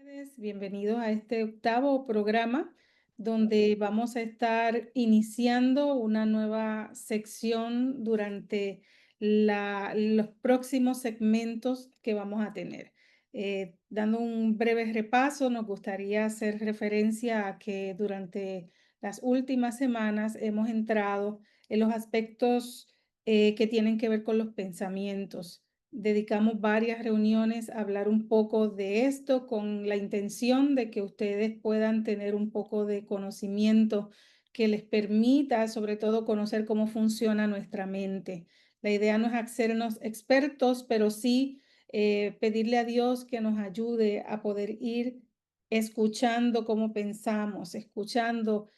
Ustedes, bienvenidos a este octavo programa donde vamos a estar iniciando una nueva sección durante los próximos segmentos que vamos a tener. Dando un breve repaso, nos gustaría hacer referencia a que durante las últimas semanas hemos entrado en los aspectos que tienen que ver con los pensamientos. Dedicamos varias reuniones a hablar un poco de esto con la intención de que ustedes puedan tener un poco de conocimiento que les permita, sobre todo, conocer cómo funciona nuestra mente. La idea no es hacernos expertos, pero sí pedirle a Dios que nos ayude a poder ir escuchando cómo pensamos, escuchando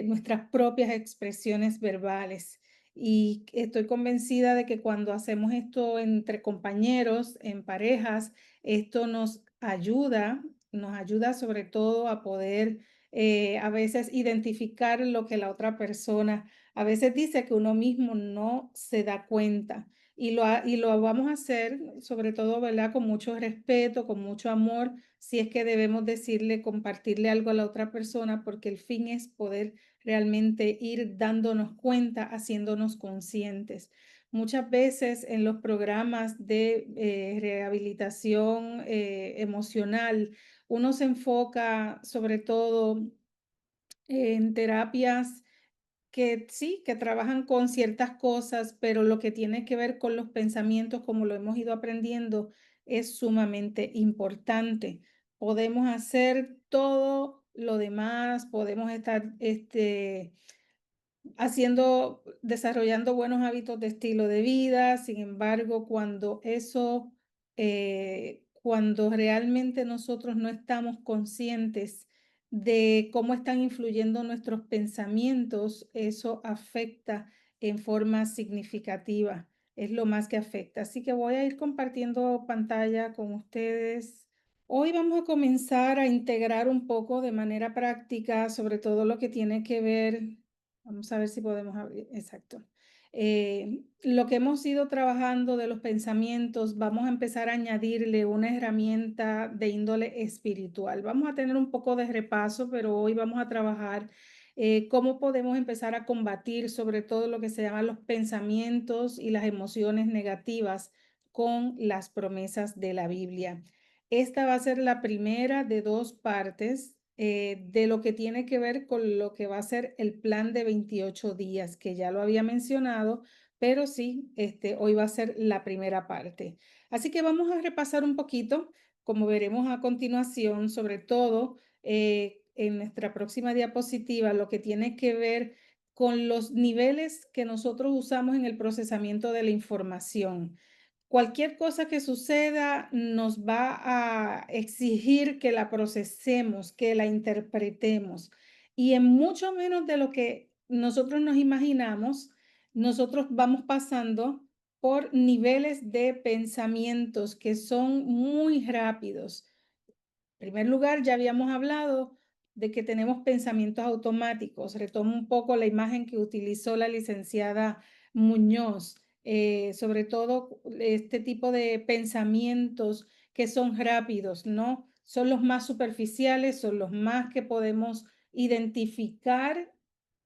nuestras propias expresiones verbales. Y estoy convencida de que cuando hacemos esto entre compañeros, en parejas, esto nos ayuda sobre todo a poder a veces identificar lo que la otra persona a veces dice que uno mismo no se da cuenta. Y lo vamos a hacer sobre todo, ¿verdad? Con mucho respeto, con mucho amor, si es que debemos decirle, compartirle algo a la otra persona, porque el fin es poder realmente ir dándonos cuenta, haciéndonos conscientes. Muchas veces en los programas de rehabilitación emocional, uno se enfoca sobre todo en terapias que sí, que trabajan con ciertas cosas, pero lo que tiene que ver con los pensamientos, como lo hemos ido aprendiendo, es sumamente importante. Podemos hacer todo lo demás, podemos estar desarrollando buenos hábitos de estilo de vida. Sin embargo, cuando realmente nosotros no estamos conscientes de cómo están influyendo nuestros pensamientos, eso afecta en forma significativa, es lo más que afecta. Así que voy a ir compartiendo pantalla con ustedes. Hoy vamos a comenzar a integrar un poco de manera práctica, sobre todo lo que tiene que ver. Vamos a ver si podemos abrir, exacto. Lo que hemos ido trabajando de los pensamientos, vamos a empezar a añadirle una herramienta de índole espiritual. Vamos a tener un poco de repaso, pero hoy vamos a trabajar cómo podemos empezar a combatir sobre todo lo que se llaman los pensamientos y las emociones negativas con las promesas de la Biblia. Esta va a ser la primera de dos partes de lo que tiene que ver con lo que va a ser el plan de 28 días, que ya lo había mencionado, pero sí, hoy va a ser la primera parte. Así que vamos a repasar un poquito, como veremos a continuación, sobre todo en nuestra próxima diapositiva, lo que tiene que ver con los niveles que nosotros usamos en el procesamiento de la información. Cualquier cosa que suceda nos va a exigir que la procesemos, que la interpretemos. Y en mucho menos de lo que nosotros nos imaginamos, nosotros vamos pasando por niveles de pensamientos que son muy rápidos. En primer lugar, ya habíamos hablado de que tenemos pensamientos automáticos. Retomo un poco la imagen que utilizó la licenciada Muñoz, sobre todo este tipo de pensamientos que son rápidos, ¿no? Son los más superficiales, son los más que podemos identificar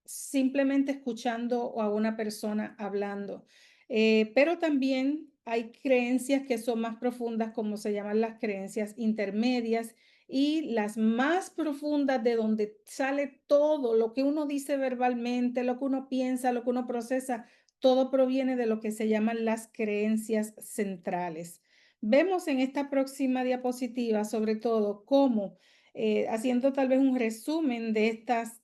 simplemente escuchando a una persona hablando. Pero también hay creencias que son más profundas, como se llaman las creencias intermedias, y las más profundas de donde sale todo lo que uno dice verbalmente, lo que uno piensa, lo que uno procesa, todo proviene de lo que se llaman las creencias centrales. Vemos en esta próxima diapositiva sobre todo cómo haciendo tal vez un resumen de estas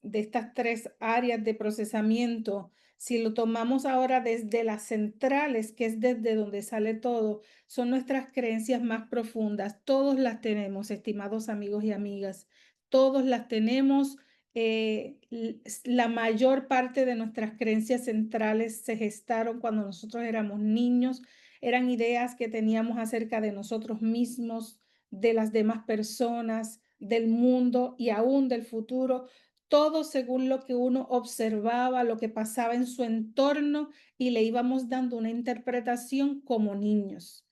tres áreas de procesamiento, si lo tomamos ahora desde las centrales, que es desde donde sale todo, son nuestras creencias más profundas. Todos las tenemos, estimados amigos y amigas, todos las tenemos. La mayor parte de nuestras creencias centrales se gestaron cuando nosotros éramos niños, eran ideas que teníamos acerca de nosotros mismos, de las demás personas, del mundo y aún del futuro, todo según lo que uno observaba, lo que pasaba en su entorno y le íbamos dando una interpretación como niños.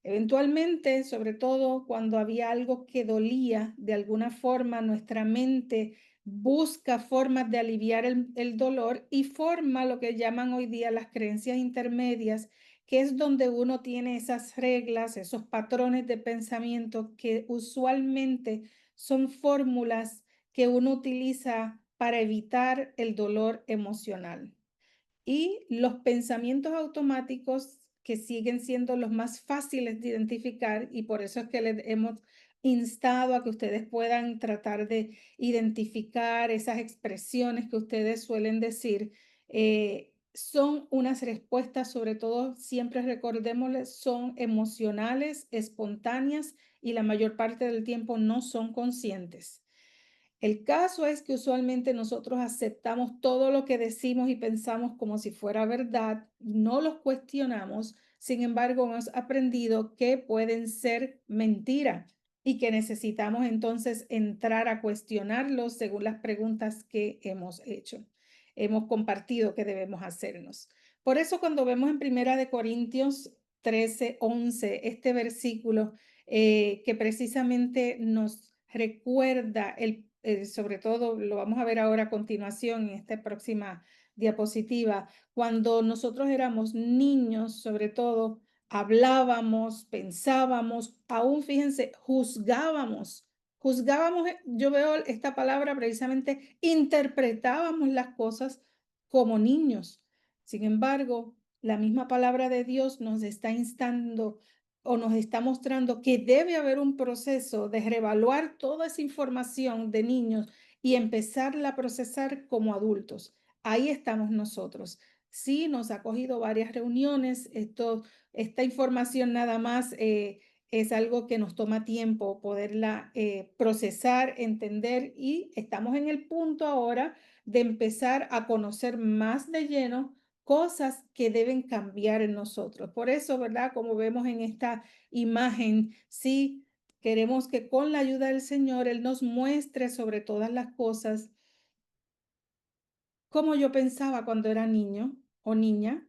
Eventualmente, sobre todo cuando había algo que dolía, de alguna forma nuestra mente busca formas de aliviar el dolor y forma lo que llaman hoy día las creencias intermedias, que es donde uno tiene esas reglas, esos patrones de pensamiento que usualmente son fórmulas que uno utiliza para evitar el dolor emocional. Y los pensamientos automáticos que siguen siendo los más fáciles de identificar, y por eso es que les hemos instado a que ustedes puedan tratar de identificar esas expresiones que ustedes suelen decir, son unas respuestas, sobre todo, siempre recordémosles, son emocionales, espontáneas y la mayor parte del tiempo no son conscientes. El caso es que usualmente nosotros aceptamos todo lo que decimos y pensamos como si fuera verdad, no los cuestionamos, sin embargo, hemos aprendido que pueden ser mentira y que necesitamos entonces entrar a cuestionarlos según las preguntas que hemos hecho, hemos compartido que debemos hacernos. Por eso cuando vemos en Primera de Corintios 13:11 este versículo que precisamente nos recuerda sobre todo lo vamos a ver ahora a continuación en esta próxima diapositiva, cuando nosotros éramos niños, sobre todo, hablábamos, pensábamos, aún fíjense, juzgábamos, yo veo esta palabra precisamente, interpretábamos las cosas como niños. Sin embargo, la misma palabra de Dios nos está instando o nos está mostrando que debe haber un proceso de reevaluar toda esa información de niños y empezarla a procesar como adultos. Ahí estamos nosotros. Sí, nos ha cogido varias reuniones. Esta información nada más es algo que nos toma tiempo poderla procesar, entender y estamos en el punto ahora de empezar a conocer más de lleno cosas que deben cambiar en nosotros. Por eso, ¿verdad? Como vemos en esta imagen, sí, queremos que con la ayuda del Señor Él nos muestre sobre todas las cosas cómo yo pensaba cuando era niño o niña,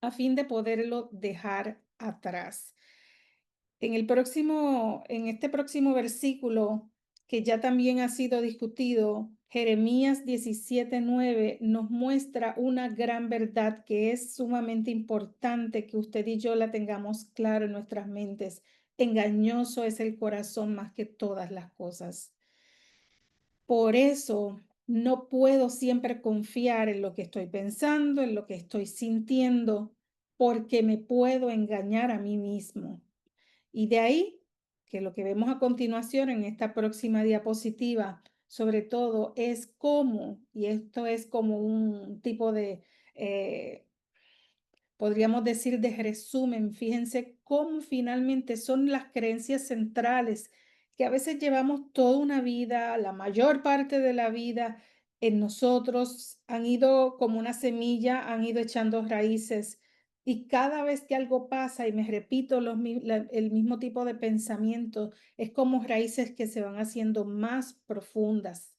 a fin de poderlo dejar atrás. En este próximo versículo, que ya también ha sido discutido, Jeremías 17:9 nos muestra una gran verdad que es sumamente importante que usted y yo la tengamos claro en nuestras mentes. Engañoso es el corazón más que todas las cosas. Por eso no puedo siempre confiar en lo que estoy pensando, en lo que estoy sintiendo, porque me puedo engañar a mí mismo. Y de ahí que lo que vemos a continuación en esta próxima diapositiva, sobre todo, es cómo, y esto es como un tipo de eh, podríamos decir de resumen, fíjense cómo finalmente son las creencias centrales que a veces llevamos toda una vida, la mayor parte de la vida en nosotros, han ido como una semilla, han ido echando raíces y cada vez que algo pasa y me repito el mismo tipo de pensamiento, es como raíces que se van haciendo más profundas.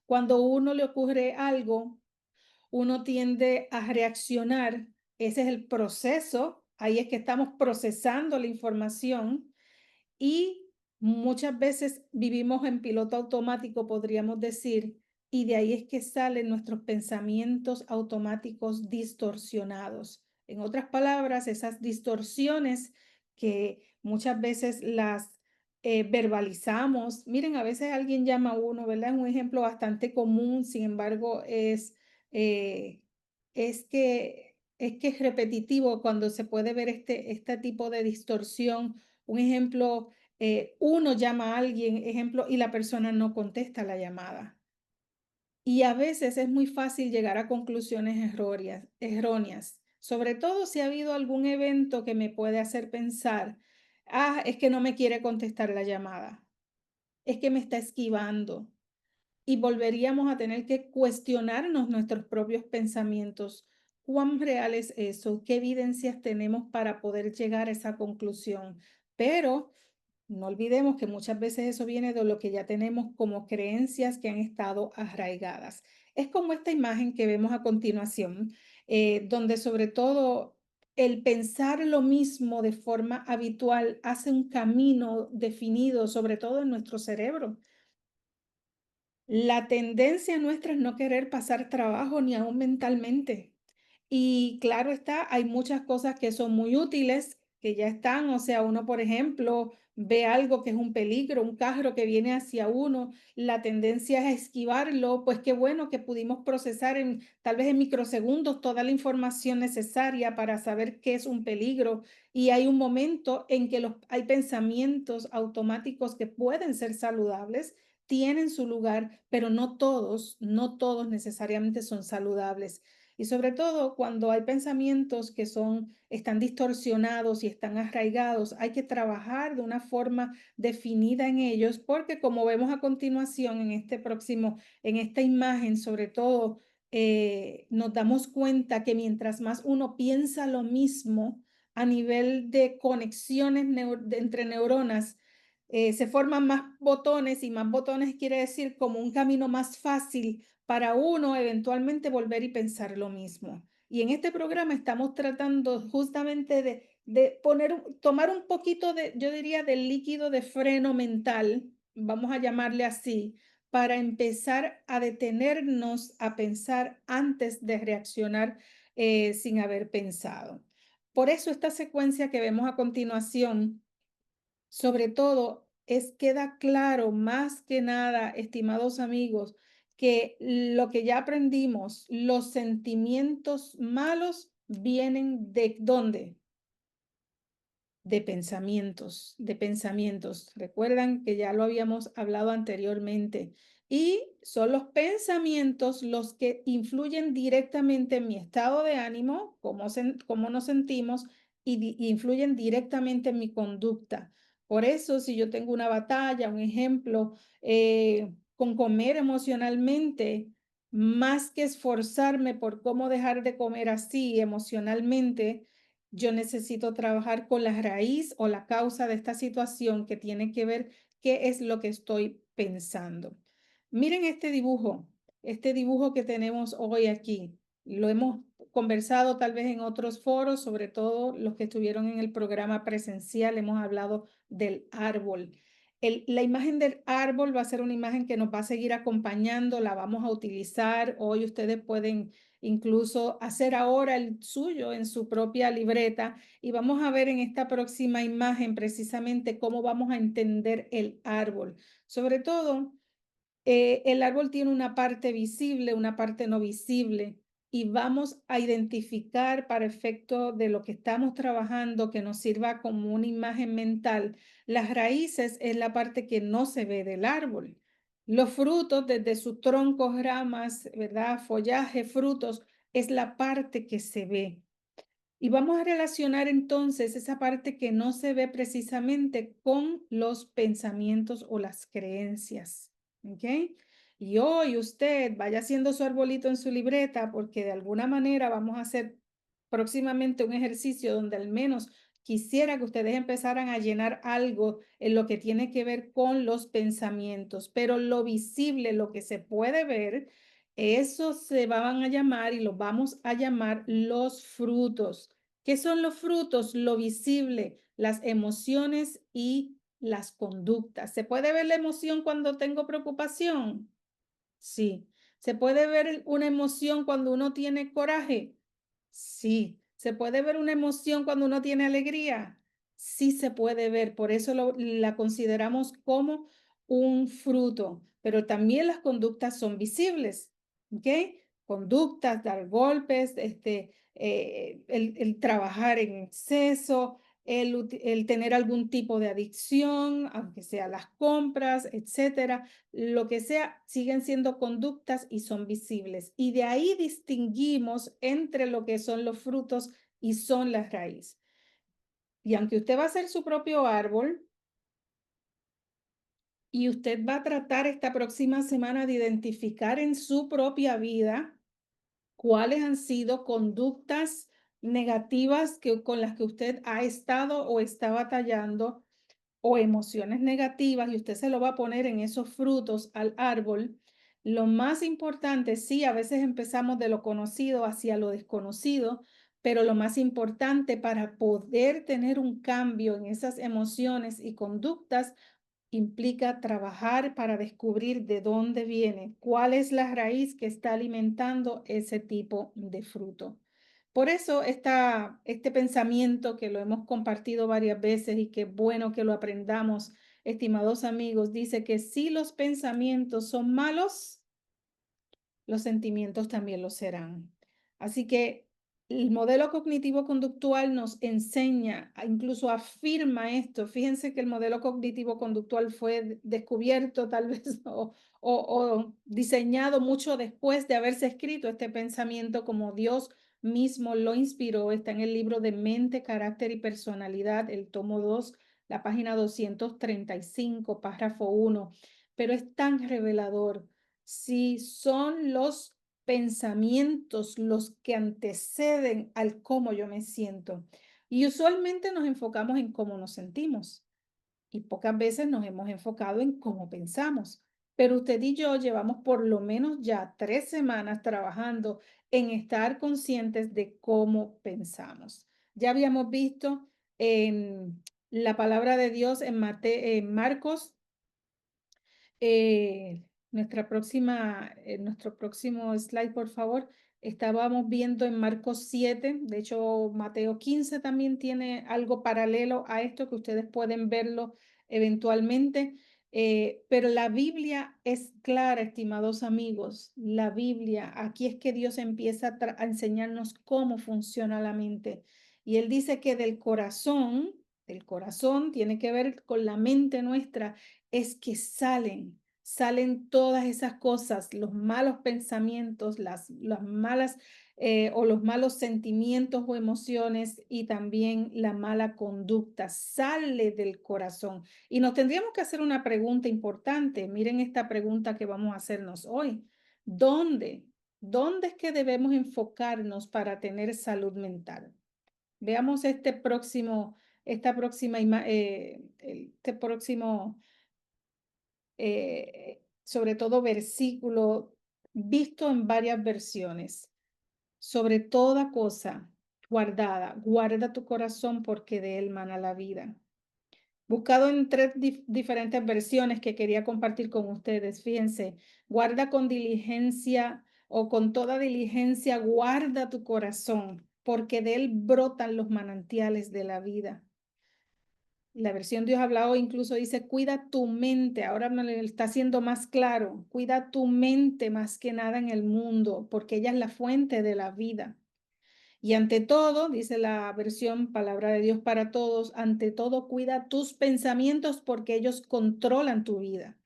Cuando a uno le ocurre algo, uno tiende a reaccionar. Ese es el proceso. Ahí es que estamos procesando la información y muchas veces vivimos en piloto automático, podríamos decir, y de ahí es que salen nuestros pensamientos automáticos distorsionados. En otras palabras, esas distorsiones que muchas veces las verbalizamos. Miren, a veces alguien llama a uno, ¿verdad? Es un ejemplo bastante común, sin embargo, eh, es que es repetitivo cuando se puede ver este tipo de distorsión. Un ejemplo, uno llama a alguien, ejemplo, y la persona no contesta la llamada. Y a veces es muy fácil llegar a conclusiones erróneas, sobre todo si ha habido algún evento que me puede hacer pensar, es que no me quiere contestar la llamada, es que me está esquivando. Y volveríamos a tener que cuestionarnos nuestros propios pensamientos. ¿Cuán real es eso? ¿Qué evidencias tenemos para poder llegar a esa conclusión? Pero no olvidemos que muchas veces eso viene de lo que ya tenemos como creencias que han estado arraigadas. Es como esta imagen que vemos a continuación, donde sobre todo el pensar lo mismo de forma habitual hace un camino definido, sobre todo en nuestro cerebro. La tendencia nuestra es no querer pasar trabajo ni aún mentalmente. Y claro está, hay muchas cosas que son muy útiles, que ya están, o sea, uno, por ejemplo, ve algo que es un peligro, un carro que viene hacia uno, la tendencia es esquivarlo, pues qué bueno que pudimos procesar en tal vez en microsegundos toda la información necesaria para saber qué es un peligro. Y hay un momento en que hay pensamientos automáticos que pueden ser saludables, tienen su lugar, pero no todos necesariamente son saludables. Y sobre todo cuando hay pensamientos que están distorsionados y están arraigados, hay que trabajar de una forma definida en ellos, porque como vemos a continuación en esta imagen, sobre todo, nos damos cuenta que mientras más uno piensa lo mismo a nivel de conexiones entre neuronas, se forman más botones quiere decir como un camino más fácil para uno eventualmente volver y pensar lo mismo. Y en este programa estamos tratando justamente de tomar un poquito de, yo diría, del líquido de freno mental, vamos a llamarle así, para empezar a detenernos a pensar antes de reaccionar sin haber pensado. Por eso esta secuencia que vemos a continuación sobre todo, queda claro más que nada, estimados amigos, que lo que ya aprendimos, los sentimientos malos vienen ¿de dónde? De pensamientos. Recuerdan que ya lo habíamos hablado anteriormente. Y son los pensamientos los que influyen directamente en mi estado de ánimo, cómo nos sentimos, y influyen directamente en mi conducta. Por eso, si yo tengo una batalla, un ejemplo, con comer emocionalmente, más que esforzarme por cómo dejar de comer así emocionalmente, yo necesito trabajar con la raíz o la causa de esta situación que tiene que ver qué es lo que estoy pensando. Miren este dibujo que tenemos hoy aquí. Lo hemos conversado tal vez en otros foros, sobre todo los que estuvieron en el programa presencial, hemos hablado del árbol. La imagen del árbol va a ser una imagen que nos va a seguir acompañando, la vamos a utilizar. Hoy ustedes pueden incluso hacer ahora el suyo en su propia libreta y vamos a ver en esta próxima imagen precisamente cómo vamos a entender el árbol. Sobre todo, el árbol tiene una parte visible, una parte no visible y vamos a identificar para efecto de lo que estamos trabajando que nos sirva como una imagen mental. Las raíces es la parte que no se ve del árbol. Los frutos, desde sus troncos, ramas, ¿verdad? Follaje, frutos, es la parte que se ve. Y vamos a relacionar entonces esa parte que no se ve precisamente con los pensamientos o las creencias. ¿Ok? Y hoy usted vaya haciendo su arbolito en su libreta porque de alguna manera vamos a hacer próximamente un ejercicio donde al menos quisiera que ustedes empezaran a llenar algo en lo que tiene que ver con los pensamientos, pero lo visible, lo que se puede ver, eso se van a llamar y lo vamos a llamar los frutos. ¿Qué son los frutos? Lo visible, las emociones y las conductas. ¿Se puede ver la emoción cuando tengo preocupación? Sí. ¿Se puede ver una emoción cuando uno tiene coraje? Sí. ¿Se puede ver una emoción cuando uno tiene alegría? Sí se puede ver, por eso la consideramos como un fruto, pero también las conductas son visibles, ¿ok? Conductas, dar golpes, el trabajar en exceso, el tener algún tipo de adicción, aunque sea las compras, etcétera, lo que sea, siguen siendo conductas y son visibles. Y de ahí distinguimos entre lo que son los frutos y son las raíces. Y aunque usted va a hacer su propio árbol y usted va a tratar esta próxima semana de identificar en su propia vida cuáles han sido conductas negativas con las que usted ha estado o está batallando o emociones negativas y usted se lo va a poner en esos frutos al árbol, lo más importante, sí, a veces empezamos de lo conocido hacia lo desconocido, Pero lo más importante para poder tener un cambio en esas emociones y conductas implica trabajar para descubrir de dónde viene, cuál es la raíz que está alimentando ese tipo de fruto. Por eso este pensamiento que lo hemos compartido varias veces y qué bueno que lo aprendamos, estimados amigos, dice que si los pensamientos son malos, los sentimientos también lo serán. Así que el modelo cognitivo-conductual nos enseña, incluso afirma esto. Fíjense que el modelo cognitivo-conductual fue descubierto tal vez o diseñado mucho después de haberse escrito este pensamiento como Dios mismo lo inspiró. Está en el libro de Mente, Carácter y Personalidad, el tomo 2, la página 235, párrafo 1. Pero es tan revelador si son los pensamientos los que anteceden al cómo yo me siento. Y usualmente nos enfocamos en cómo nos sentimos y pocas veces nos hemos enfocado en cómo pensamos. Pero usted y yo llevamos por lo menos ya 3 semanas trabajando en estar conscientes de cómo pensamos. Ya habíamos visto en la palabra de Dios en Marcos eh, nuestro próximo slide, por favor. Estábamos viendo en Marcos 7, de hecho Mateo 15 también tiene algo paralelo a esto que ustedes pueden verlo eventualmente. Pero la Biblia es clara, estimados amigos. La Biblia, aquí es que Dios empieza a enseñarnos cómo funciona la mente. Y Él dice que del corazón tiene que ver con la mente nuestra, es que salen todas esas cosas, los malos pensamientos, las malas o los malos sentimientos o emociones y también la mala conducta, sale del corazón. Y nos tendríamos que hacer una pregunta importante. Miren esta pregunta que vamos a hacernos hoy. ¿Dónde? ¿Dónde es que debemos enfocarnos para tener salud mental? Veamos este próximo sobre todo versículo visto en varias versiones. Sobre toda cosa guardada, guarda tu corazón porque de él mana la vida. Buscado en tres diferentes versiones que quería compartir con ustedes. Fíjense, guarda con diligencia o con toda diligencia, guarda tu corazón porque de él brotan los manantiales de la vida. La versión Dios hablado incluso dice, cuida tu mente. Ahora me lo está haciendo más claro. Cuida tu mente más que nada en el mundo, porque ella es la fuente de la vida. Y ante todo, dice la versión Palabra de Dios para Todos, ante todo cuida tus pensamientos porque ellos controlan tu vida.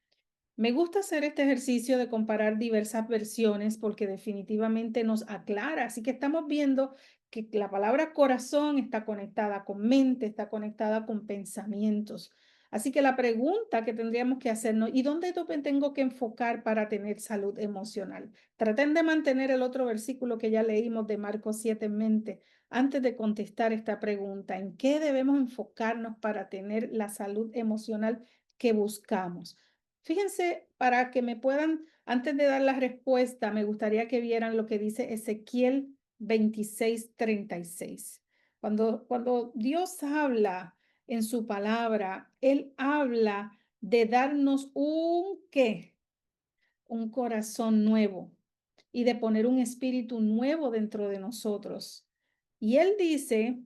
Me gusta hacer este ejercicio de comparar diversas versiones porque definitivamente nos aclara. Así que estamos viendo que la palabra corazón está conectada con mente, está conectada con pensamientos. Así que la pregunta que tendríamos que hacernos, ¿y dónde me tengo que enfocar para tener salud emocional? Traten de mantener el otro versículo que ya leímos de Marcos 7 en mente antes de contestar esta pregunta. ¿En qué debemos enfocarnos para tener la salud emocional que buscamos? Fíjense, para que me puedan, antes de dar la respuesta, me gustaría que vieran lo que dice Ezequiel 26:36. Cuando Dios habla en su palabra, Él habla de darnos un qué, un corazón nuevo y de poner un espíritu nuevo dentro de nosotros. Y Él dice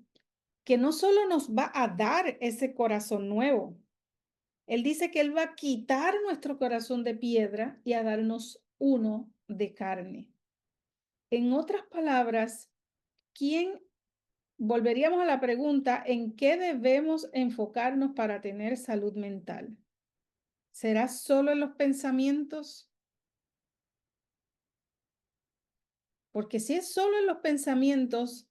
que no solo nos va a dar ese corazón nuevo, él dice que Él va a quitar nuestro corazón de piedra y a darnos uno de carne. En otras palabras, ¿quién? Volveríamos a la pregunta, ¿en qué debemos enfocarnos para tener salud mental? ¿Será solo en los pensamientos? Porque si es solo en los pensamientos,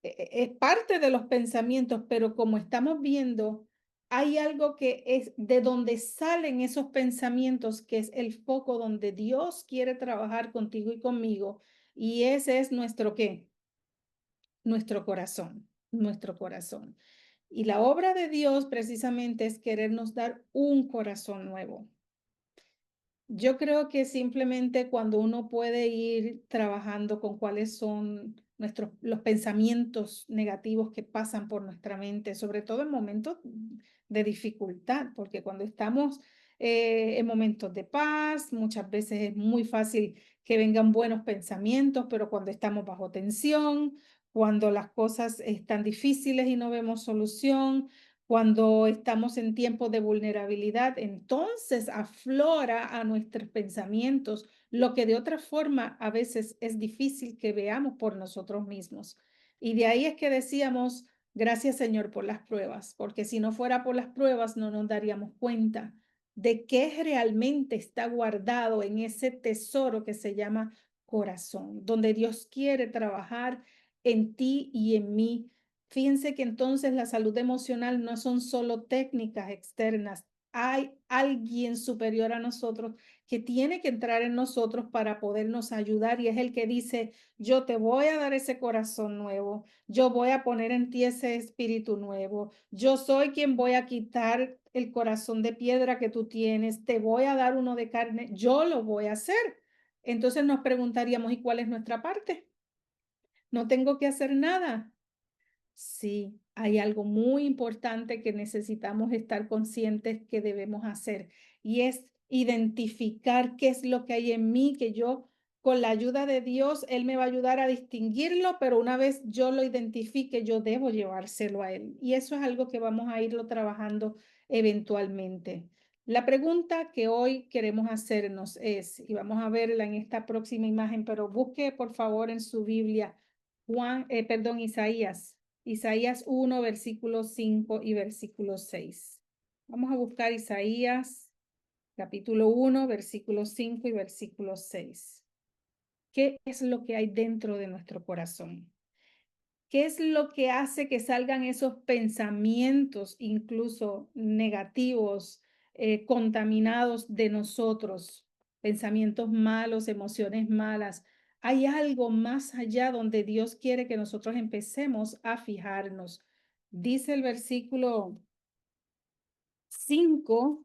es parte de los pensamientos, pero como estamos viendo, hay algo que es de donde salen esos pensamientos, que es el foco donde Dios quiere trabajar contigo y conmigo, y ese es nuestro qué, nuestro corazón, nuestro corazón. Y la obra de Dios precisamente es querernos dar un corazón nuevo. Yo creo que simplemente cuando uno puede ir trabajando con cuáles son los pensamientos negativos que pasan por nuestra mente, sobre todo en momentos de dificultad, porque cuando estamos en momentos de paz, muchas veces es muy fácil que vengan buenos pensamientos, pero cuando estamos bajo tensión, cuando las cosas están difíciles y no vemos solución, cuando estamos en tiempos de vulnerabilidad, entonces aflora a nuestros pensamientos lo que de otra forma a veces es difícil que veamos por nosotros mismos. Y de ahí es que decíamos, gracias Señor por las pruebas, porque si no fuera por las pruebas no nos daríamos cuenta de qué realmente está guardado en ese tesoro que se llama corazón, donde Dios quiere trabajar en ti y en mí. Fíjense que entonces la salud emocional no son solo técnicas externas. Hay alguien superior a nosotros que tiene que entrar en nosotros para podernos ayudar y es el que dice, yo te voy a dar ese corazón nuevo, yo voy a poner en ti ese espíritu nuevo, yo soy quien voy a quitar el corazón de piedra que tú tienes, te voy a dar uno de carne, yo lo voy a hacer. Entonces nos preguntaríamos, ¿y cuál es nuestra parte? No tengo que hacer nada. Sí, hay algo muy importante que necesitamos estar conscientes que debemos hacer y es identificar qué es lo que hay en mí, que yo con la ayuda de Dios, Él me va a ayudar a distinguirlo, pero una vez yo lo identifique, yo debo llevárselo a Él. Y eso es algo que vamos a irlo trabajando eventualmente. La pregunta que hoy queremos hacernos es, y vamos a verla en esta próxima imagen, pero busque por favor en su Biblia Isaías 1, versículo 5 y versículo 6. Vamos a buscar Isaías, capítulo 1, versículo 5 y versículo 6. ¿Qué es lo que hay dentro de nuestro corazón? ¿Qué es lo que hace que salgan esos pensamientos, incluso negativos, contaminados de nosotros? Pensamientos malos, emociones malas. Hay algo más allá donde Dios quiere que nosotros empecemos a fijarnos. Dice el versículo 5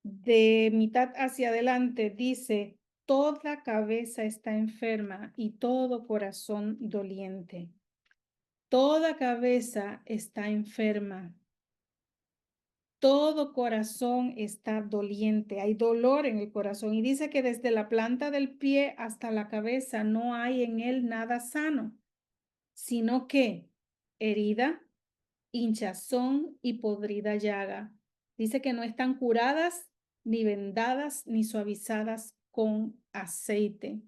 de mitad hacia adelante, dice, toda cabeza está enferma y todo corazón doliente. Toda cabeza está enferma, todo corazón está doliente, hay dolor en el corazón y dice que desde la planta del pie hasta la cabeza no hay en él nada sano, sino que herida, hinchazón y podrida llaga. Dice que no están curadas, ni vendadas, ni suavizadas con aceite.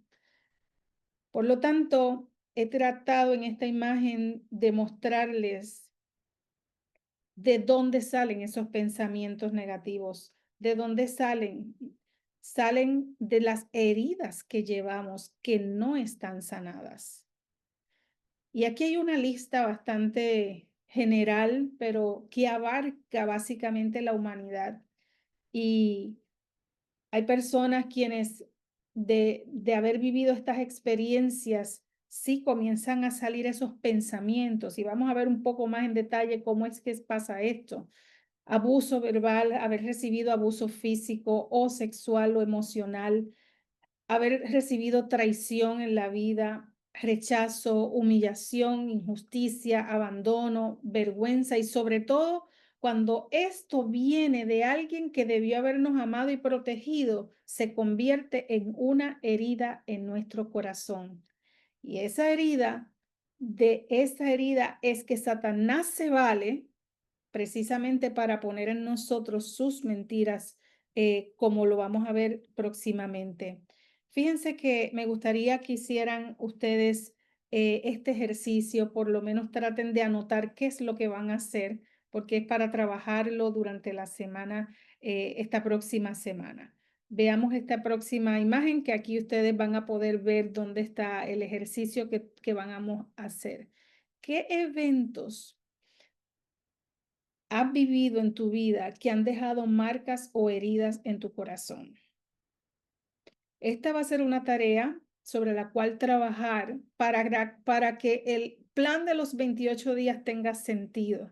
Por lo tanto, he tratado en esta imagen de mostrarles de dónde salen esos pensamientos negativos, de dónde salen. Salen de las heridas que llevamos que no están sanadas. Y aquí hay una lista bastante general, pero que abarca básicamente la humanidad. Y hay personas quienes de haber vivido estas experiencias, sí comienzan a salir esos pensamientos. Y vamos a ver un poco más en detalle cómo es que pasa esto. Abuso verbal, haber recibido abuso físico o sexual o emocional, haber recibido traición en la vida, rechazo, humillación, injusticia, abandono, vergüenza y sobre todo cuando esto viene de alguien que debió habernos amado y protegido, se convierte en una herida en nuestro corazón. Y de esa herida es que Satanás se vale precisamente para poner en nosotros sus mentiras, como lo vamos a ver próximamente. Fíjense que me gustaría que hicieran ustedes este ejercicio, por lo menos traten de anotar qué es lo que van a hacer, porque es para trabajarlo durante la semana, esta próxima semana. Veamos esta próxima imagen que aquí ustedes van a poder ver dónde está el ejercicio que vamos a hacer. ¿Qué eventos has vivido en tu vida que han dejado marcas o heridas en tu corazón? Esta va a ser una tarea sobre la cual trabajar para que el plan de los 28 días tenga sentido.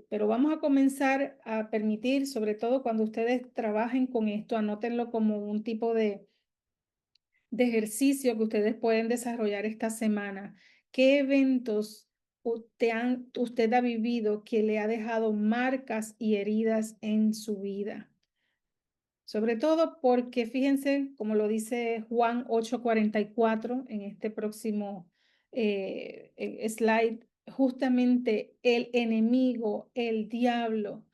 Pero vamos a comenzar a permitir, sobre todo cuando ustedes trabajen con esto, anótenlo como un tipo de de ejercicio que ustedes pueden desarrollar esta semana. ¿Qué eventos usted ha vivido que le ha dejado marcas y heridas en su vida? Sobre todo porque fíjense, como lo dice Juan 8:44 en este próximo slide, justamente el enemigo, el diablo,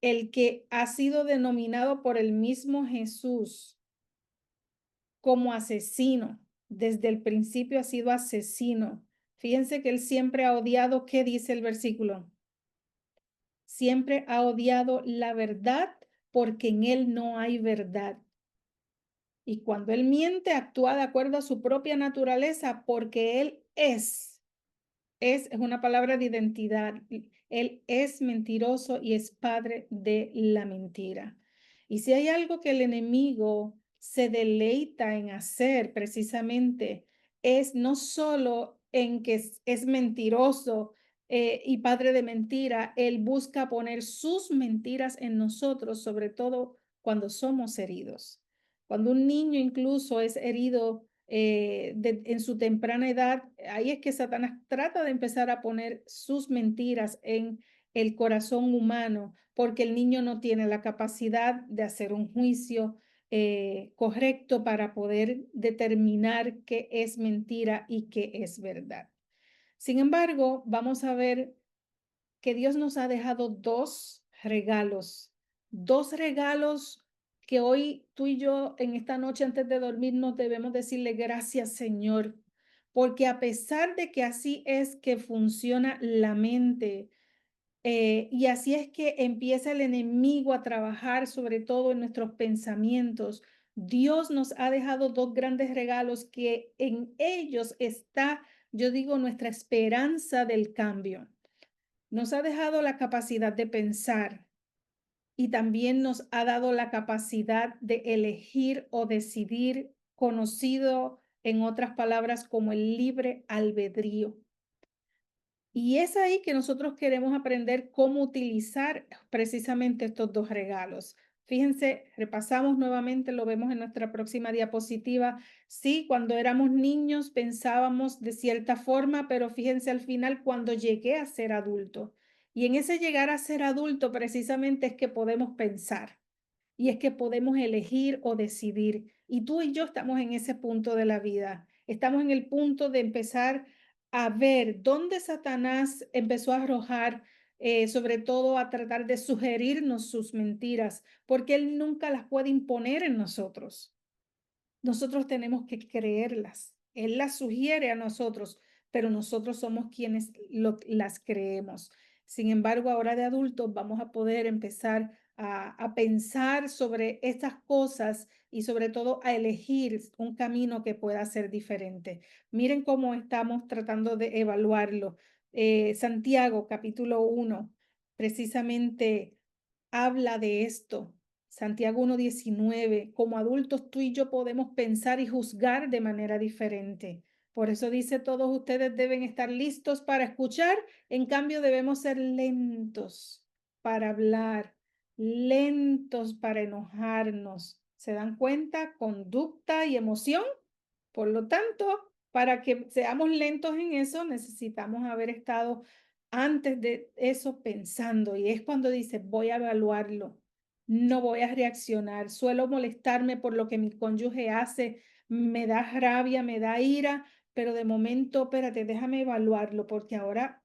el que ha sido denominado por el mismo Jesús como asesino, desde el principio ha sido asesino. Fíjense que él siempre ha odiado, ¿qué dice el versículo? Siempre ha odiado la verdad porque en él no hay verdad. Y cuando él miente, actúa de acuerdo a su propia naturaleza porque él es una palabra de identidad. Él es mentiroso y es padre de la mentira. Y si hay algo que el enemigo se deleita en hacer precisamente, es no solo en que es mentiroso y padre de mentira, él busca poner sus mentiras en nosotros, sobre todo cuando somos heridos. Cuando un niño incluso es herido en su temprana edad, ahí es que Satanás trata de empezar a poner sus mentiras en el corazón humano, porque el niño no tiene la capacidad de hacer un juicio correcto para poder determinar qué es mentira y qué es verdad. Sin embargo, vamos a ver que Dios nos ha dejado dos regalos que hoy tú y yo en esta noche antes de dormir nos debemos decirle gracias, Señor, porque a pesar de que así es que funciona la mente, y así es que empieza el enemigo a trabajar sobre todo en nuestros pensamientos, Dios nos ha dejado dos grandes regalos que en ellos está, yo digo, nuestra esperanza del cambio. Nos ha dejado la capacidad de pensar y también nos ha dado la capacidad de elegir o decidir, conocido en otras palabras como el libre albedrío. Y es ahí que nosotros queremos aprender cómo utilizar precisamente estos dos regalos. Fíjense, repasamos nuevamente, lo vemos en nuestra próxima diapositiva. Sí, cuando éramos niños pensábamos de cierta forma, pero fíjense al final cuando llegué a ser adulto. Y en ese llegar a ser adulto precisamente es que podemos pensar y es que podemos elegir o decidir. Y tú y yo estamos en ese punto de la vida. Estamos en el punto de empezar a ver dónde Satanás empezó a arrojar, sobre todo a tratar de sugerirnos sus mentiras, porque él nunca las puede imponer en nosotros. Nosotros tenemos que creerlas. Él las sugiere a nosotros, pero nosotros somos quienes las creemos. Sin embargo, ahora de adultos vamos a poder empezar a pensar sobre estas cosas y sobre todo a elegir un camino que pueda ser diferente. Miren cómo estamos tratando de evaluarlo. Santiago, capítulo 1, precisamente habla de esto. Santiago 1:19, como adultos tú y yo podemos pensar y juzgar de manera diferente. Por eso dice, todos ustedes deben estar listos para escuchar, en cambio debemos ser lentos para hablar, lentos para enojarnos. ¿Se dan cuenta? Conducta y emoción. Por lo tanto, para que seamos lentos en eso, necesitamos haber estado antes de eso pensando. Y es cuando dice, voy a evaluarlo, no voy a reaccionar, suelo molestarme por lo que mi cónyuge hace, me da rabia, me da ira, pero de momento, espérate, déjame evaluarlo porque ahora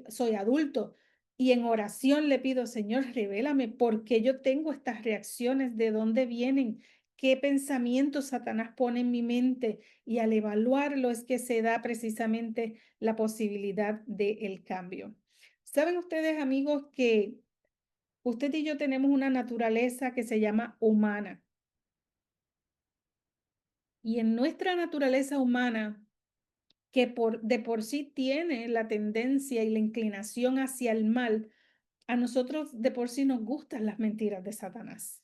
soy adulto y en oración le pido, Señor, revélame por qué yo tengo estas reacciones, de dónde vienen, qué pensamientos Satanás pone en mi mente y al evaluarlo es que se da precisamente la posibilidad del cambio. ¿Saben ustedes, amigos, que usted y yo tenemos una naturaleza que se llama humana? Y en nuestra naturaleza humana, que de por sí tiene la tendencia y la inclinación hacia el mal, a nosotros de por sí nos gustan las mentiras de Satanás.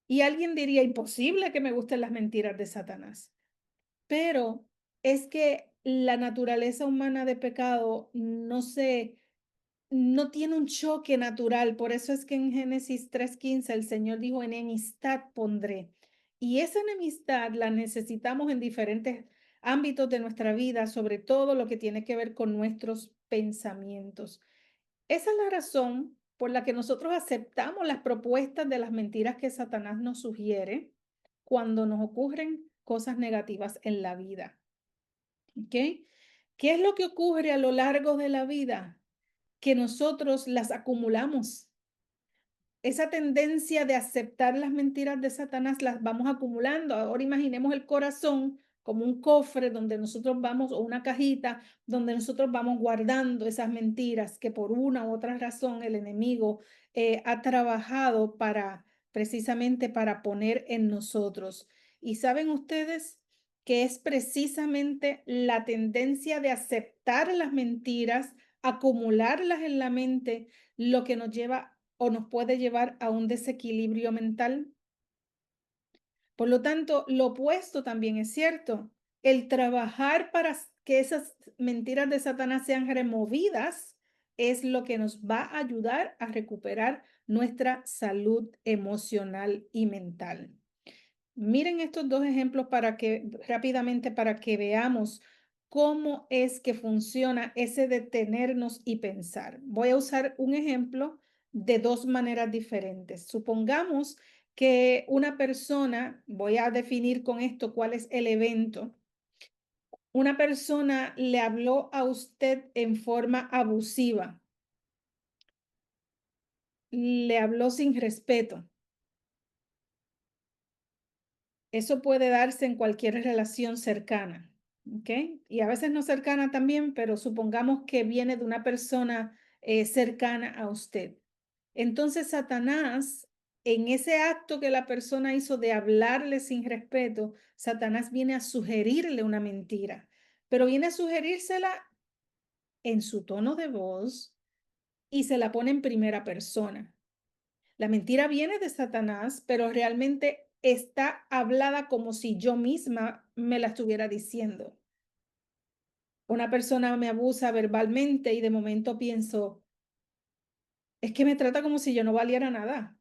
Y alguien diría, imposible que me gusten las mentiras de Satanás. Pero es que la naturaleza humana de pecado no tiene un choque natural. Por eso es que en Génesis 3:15 el Señor dijo, enemistad pondré. Y esa enemistad la necesitamos en diferentes ámbitos de nuestra vida, sobre todo lo que tiene que ver con nuestros pensamientos. Esa es la razón por la que nosotros aceptamos las propuestas de las mentiras que Satanás nos sugiere cuando nos ocurren cosas negativas en la vida. ¿Ok? ¿Qué es lo que ocurre a lo largo de la vida? Que nosotros las acumulamos. Esa tendencia de aceptar las mentiras de Satanás las vamos acumulando. Ahora imaginemos el corazón como un cofre donde nosotros vamos, o una cajita donde nosotros vamos guardando esas mentiras que por una u otra razón el enemigo ha trabajado para precisamente para poner en nosotros. Y saben ustedes que es precisamente la tendencia de aceptar las mentiras, acumularlas en la mente, lo que nos lleva o nos puede llevar a un desequilibrio mental. Por lo tanto, lo opuesto también es cierto. El trabajar para que esas mentiras de Satanás sean removidas es lo que nos va a ayudar a recuperar nuestra salud emocional y mental. Miren estos dos ejemplos para que rápidamente para que veamos cómo es que funciona ese detenernos y pensar. Voy a usar un ejemplo de dos maneras diferentes. Supongamos que una persona, voy a definir con esto cuál es el evento. Una persona le habló a usted en forma abusiva, le habló sin respeto. Eso puede darse en cualquier relación cercana, ¿ok? Y a veces no cercana también, pero supongamos que viene de una persona cercana a usted. Entonces, Satanás, en ese acto que la persona hizo de hablarle sin respeto, Satanás viene a sugerirle una mentira, pero viene a sugerírsela en su tono de voz y se la pone en primera persona. La mentira viene de Satanás, pero realmente está hablada como si yo misma me la estuviera diciendo. Una persona me abusa verbalmente y de momento pienso, es que me trata como si yo no valiera nada.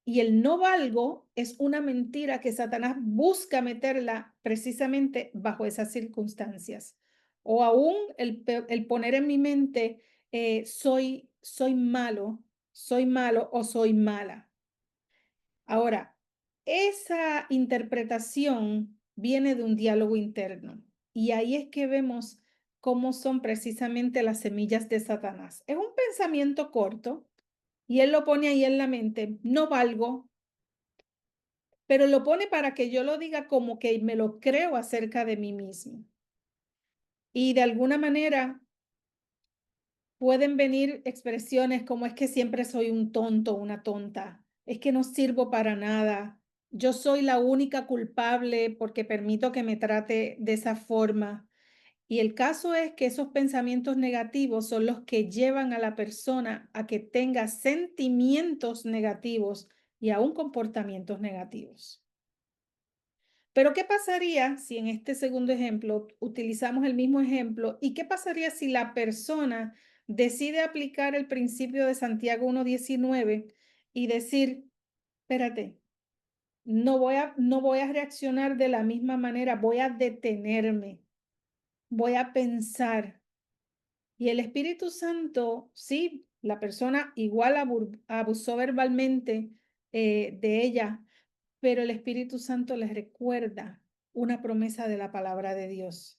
Y el no valgo es una mentira que Satanás busca meterla precisamente bajo esas circunstancias. O aún el poner en mi mente, soy malo o soy mala. Ahora, esa interpretación viene de un diálogo interno y ahí es que vemos cómo son precisamente las semillas de Satanás. Es un pensamiento corto y él lo pone ahí en la mente, no valgo, pero lo pone para que yo lo diga como que me lo creo acerca de mí mismo. Y de alguna manera pueden venir expresiones como es que siempre soy un tonto, una tonta, es que no sirvo para nada, yo soy la única culpable porque permito que me trate de esa forma. Y el caso es que esos pensamientos negativos son los que llevan a la persona a que tenga sentimientos negativos y aún comportamientos negativos. Pero ¿qué pasaría si en este segundo ejemplo utilizamos el mismo ejemplo? ¿Y qué pasaría si la persona decide aplicar el principio de Santiago 1:19 y decir, espérate, no voy a reaccionar de la misma manera, voy a detenerme, voy a pensar? Y el Espíritu Santo, sí, la persona igual abusó verbalmente de ella, pero el Espíritu Santo les recuerda una promesa de la palabra de Dios.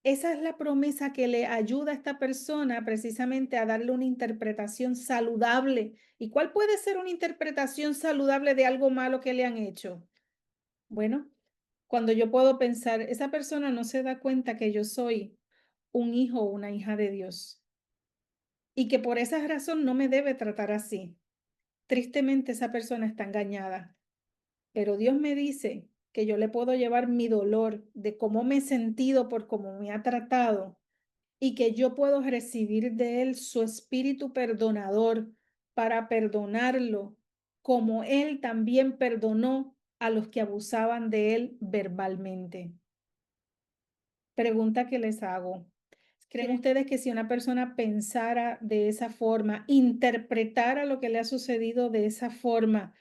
Esa es la promesa que le ayuda a esta persona precisamente a darle una interpretación saludable. ¿Y cuál puede ser una interpretación saludable de algo malo que le han hecho? Bueno, cuando yo puedo pensar, esa persona no se da cuenta que yo soy un hijo o una hija de Dios y que por esa razón no me debe tratar así. Tristemente esa persona está engañada. Pero Dios me dice que yo le puedo llevar mi dolor de cómo me he sentido por cómo me ha tratado y que yo puedo recibir de Él su espíritu perdonador para perdonarlo, como Él también perdonó a los que abusaban de Él verbalmente. Pregunta que les hago. ¿Creen ustedes que si una persona pensara de esa forma, interpretara lo que le ha sucedido de esa forma,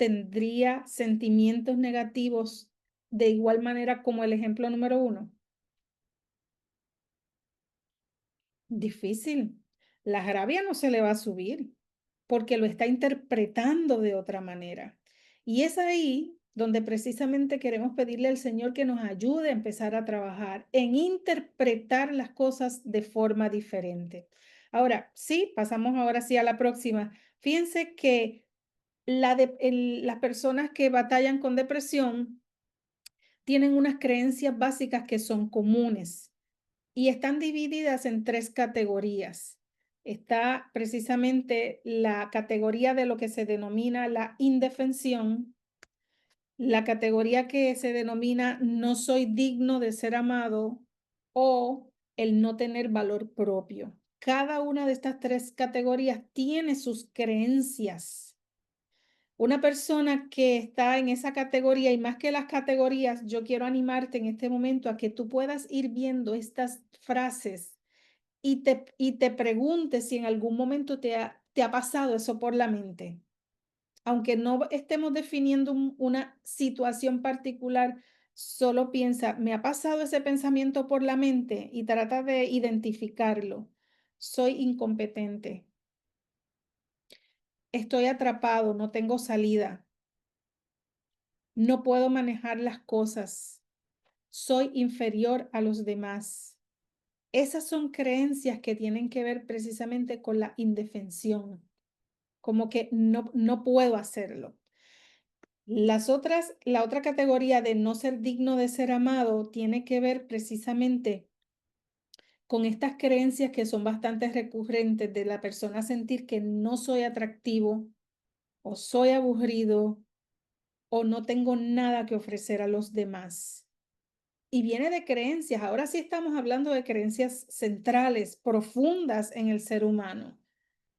tendría sentimientos negativos de igual manera como el ejemplo número uno? Difícil. La rabia no se le va a subir porque lo está interpretando de otra manera. Y es ahí donde precisamente queremos pedirle al Señor que nos ayude a empezar a trabajar en interpretar las cosas de forma diferente. Ahora, sí, pasamos ahora sí a la próxima. Fíjense que las personas que batallan con depresión tienen unas creencias básicas que son comunes y están divididas en tres categorías. Está precisamente la categoría de lo que se denomina la indefensión, la categoría que se denomina no soy digno de ser amado o el no tener valor propio. Cada una de estas tres categorías tiene sus creencias. Una persona que está en esa categoría y más que las categorías, yo quiero animarte en este momento a que tú puedas ir viendo estas frases y te preguntes si en algún momento te ha pasado eso por la mente. Aunque no estemos definiendo una situación particular, solo piensa, ¿me ha pasado ese pensamiento por la mente? Y trata de identificarlo. Soy incompetente, estoy atrapado, no tengo salida, no puedo manejar las cosas, soy inferior a los demás. Esas son creencias que tienen que ver precisamente con la indefensión, como que no puedo hacerlo. La otra categoría de no ser digno de ser amado tiene que ver precisamente con estas creencias que son bastante recurrentes de la persona sentir que no soy atractivo o soy aburrido o no tengo nada que ofrecer a los demás. Y viene de creencias. Ahora sí estamos hablando de creencias centrales, profundas en el ser humano.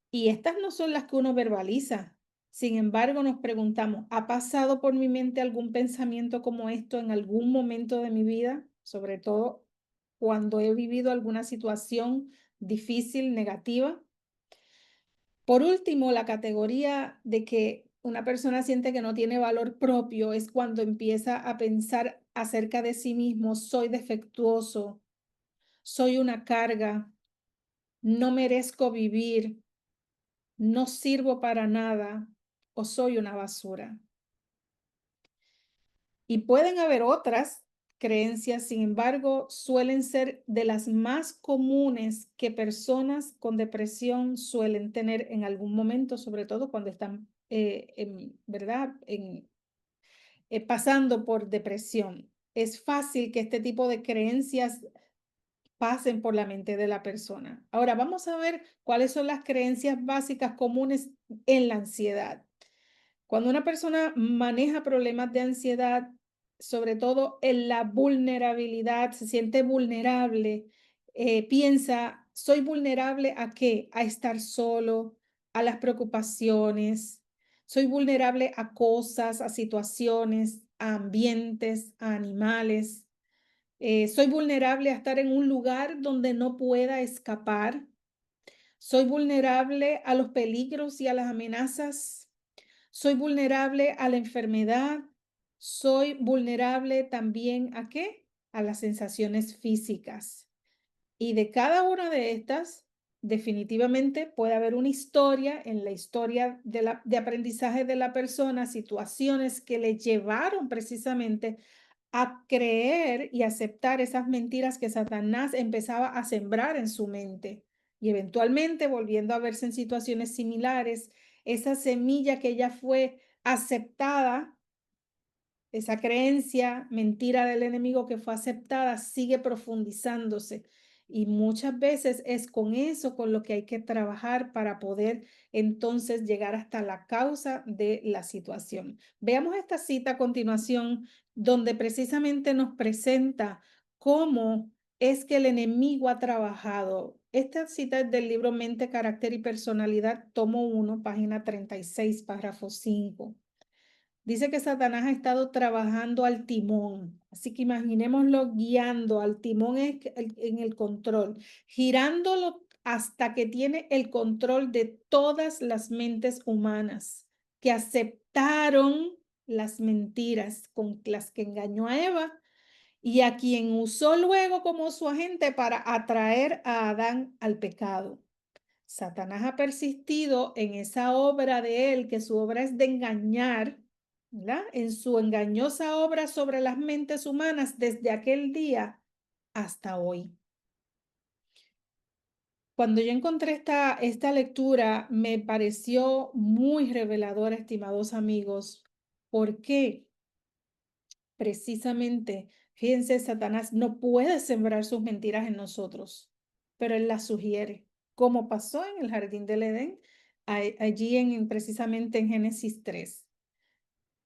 Y estas no son las que uno verbaliza. Sin embargo, nos preguntamos, ¿ha pasado por mi mente algún pensamiento como esto en algún momento de mi vida? Sobre todo cuando he vivido alguna situación difícil, negativa. Por último, la categoría de que una persona siente que no tiene valor propio es cuando empieza a pensar acerca de sí mismo, soy defectuoso, soy una carga, no merezco vivir, no sirvo para nada o soy una basura. Y pueden haber otras creencias, sin embargo, suelen ser de las más comunes que personas con depresión suelen tener en algún momento, sobre todo cuando están, ¿verdad? Pasando por depresión. Es fácil que este tipo de creencias pasen por la mente de la persona. Ahora vamos a ver cuáles son las creencias básicas comunes en la ansiedad. Cuando una persona maneja problemas de ansiedad, sobre todo en la vulnerabilidad, se siente vulnerable, piensa, ¿soy vulnerable a qué? A estar solo, a las preocupaciones, soy vulnerable a cosas, a situaciones, a ambientes, a animales. Soy vulnerable a estar en un lugar donde no pueda escapar. Soy vulnerable a los peligros y a las amenazas. Soy vulnerable a la enfermedad. Soy vulnerable también ¿a qué? A las sensaciones físicas. Y de cada una de estas, definitivamente puede haber una historia en la historia de aprendizaje de la persona, situaciones que le llevaron precisamente a creer y aceptar esas mentiras que Satanás empezaba a sembrar en su mente. Y eventualmente, volviendo a verse en situaciones similares, esa semilla que ya fue aceptada, esa creencia, mentira del enemigo que fue aceptada, sigue profundizándose. Y muchas veces es con eso con lo que hay que trabajar para poder entonces llegar hasta la causa de la situación. Veamos esta cita a continuación, donde precisamente nos presenta cómo es que el enemigo ha trabajado. Esta cita es del libro Mente, Carácter y Personalidad, tomo 1, página 36, párrafo 5. Dice que Satanás ha estado trabajando al timón, así que imaginémoslo guiando al timón en el control, girándolo hasta que tiene el control de todas las mentes humanas que aceptaron las mentiras con las que engañó a Eva y a quien usó luego como su agente para atraer a Adán al pecado. Satanás ha persistido en esa obra de él, que su obra es de engañar, ¿verdad? En su engañosa obra sobre las mentes humanas desde aquel día hasta hoy. Cuando yo encontré esta lectura, me pareció muy reveladora, estimados amigos. ¿Por qué? Precisamente, fíjense, Satanás no puede sembrar sus mentiras en nosotros, pero él las sugiere, como pasó en el jardín del Edén, allí precisamente en Génesis 3,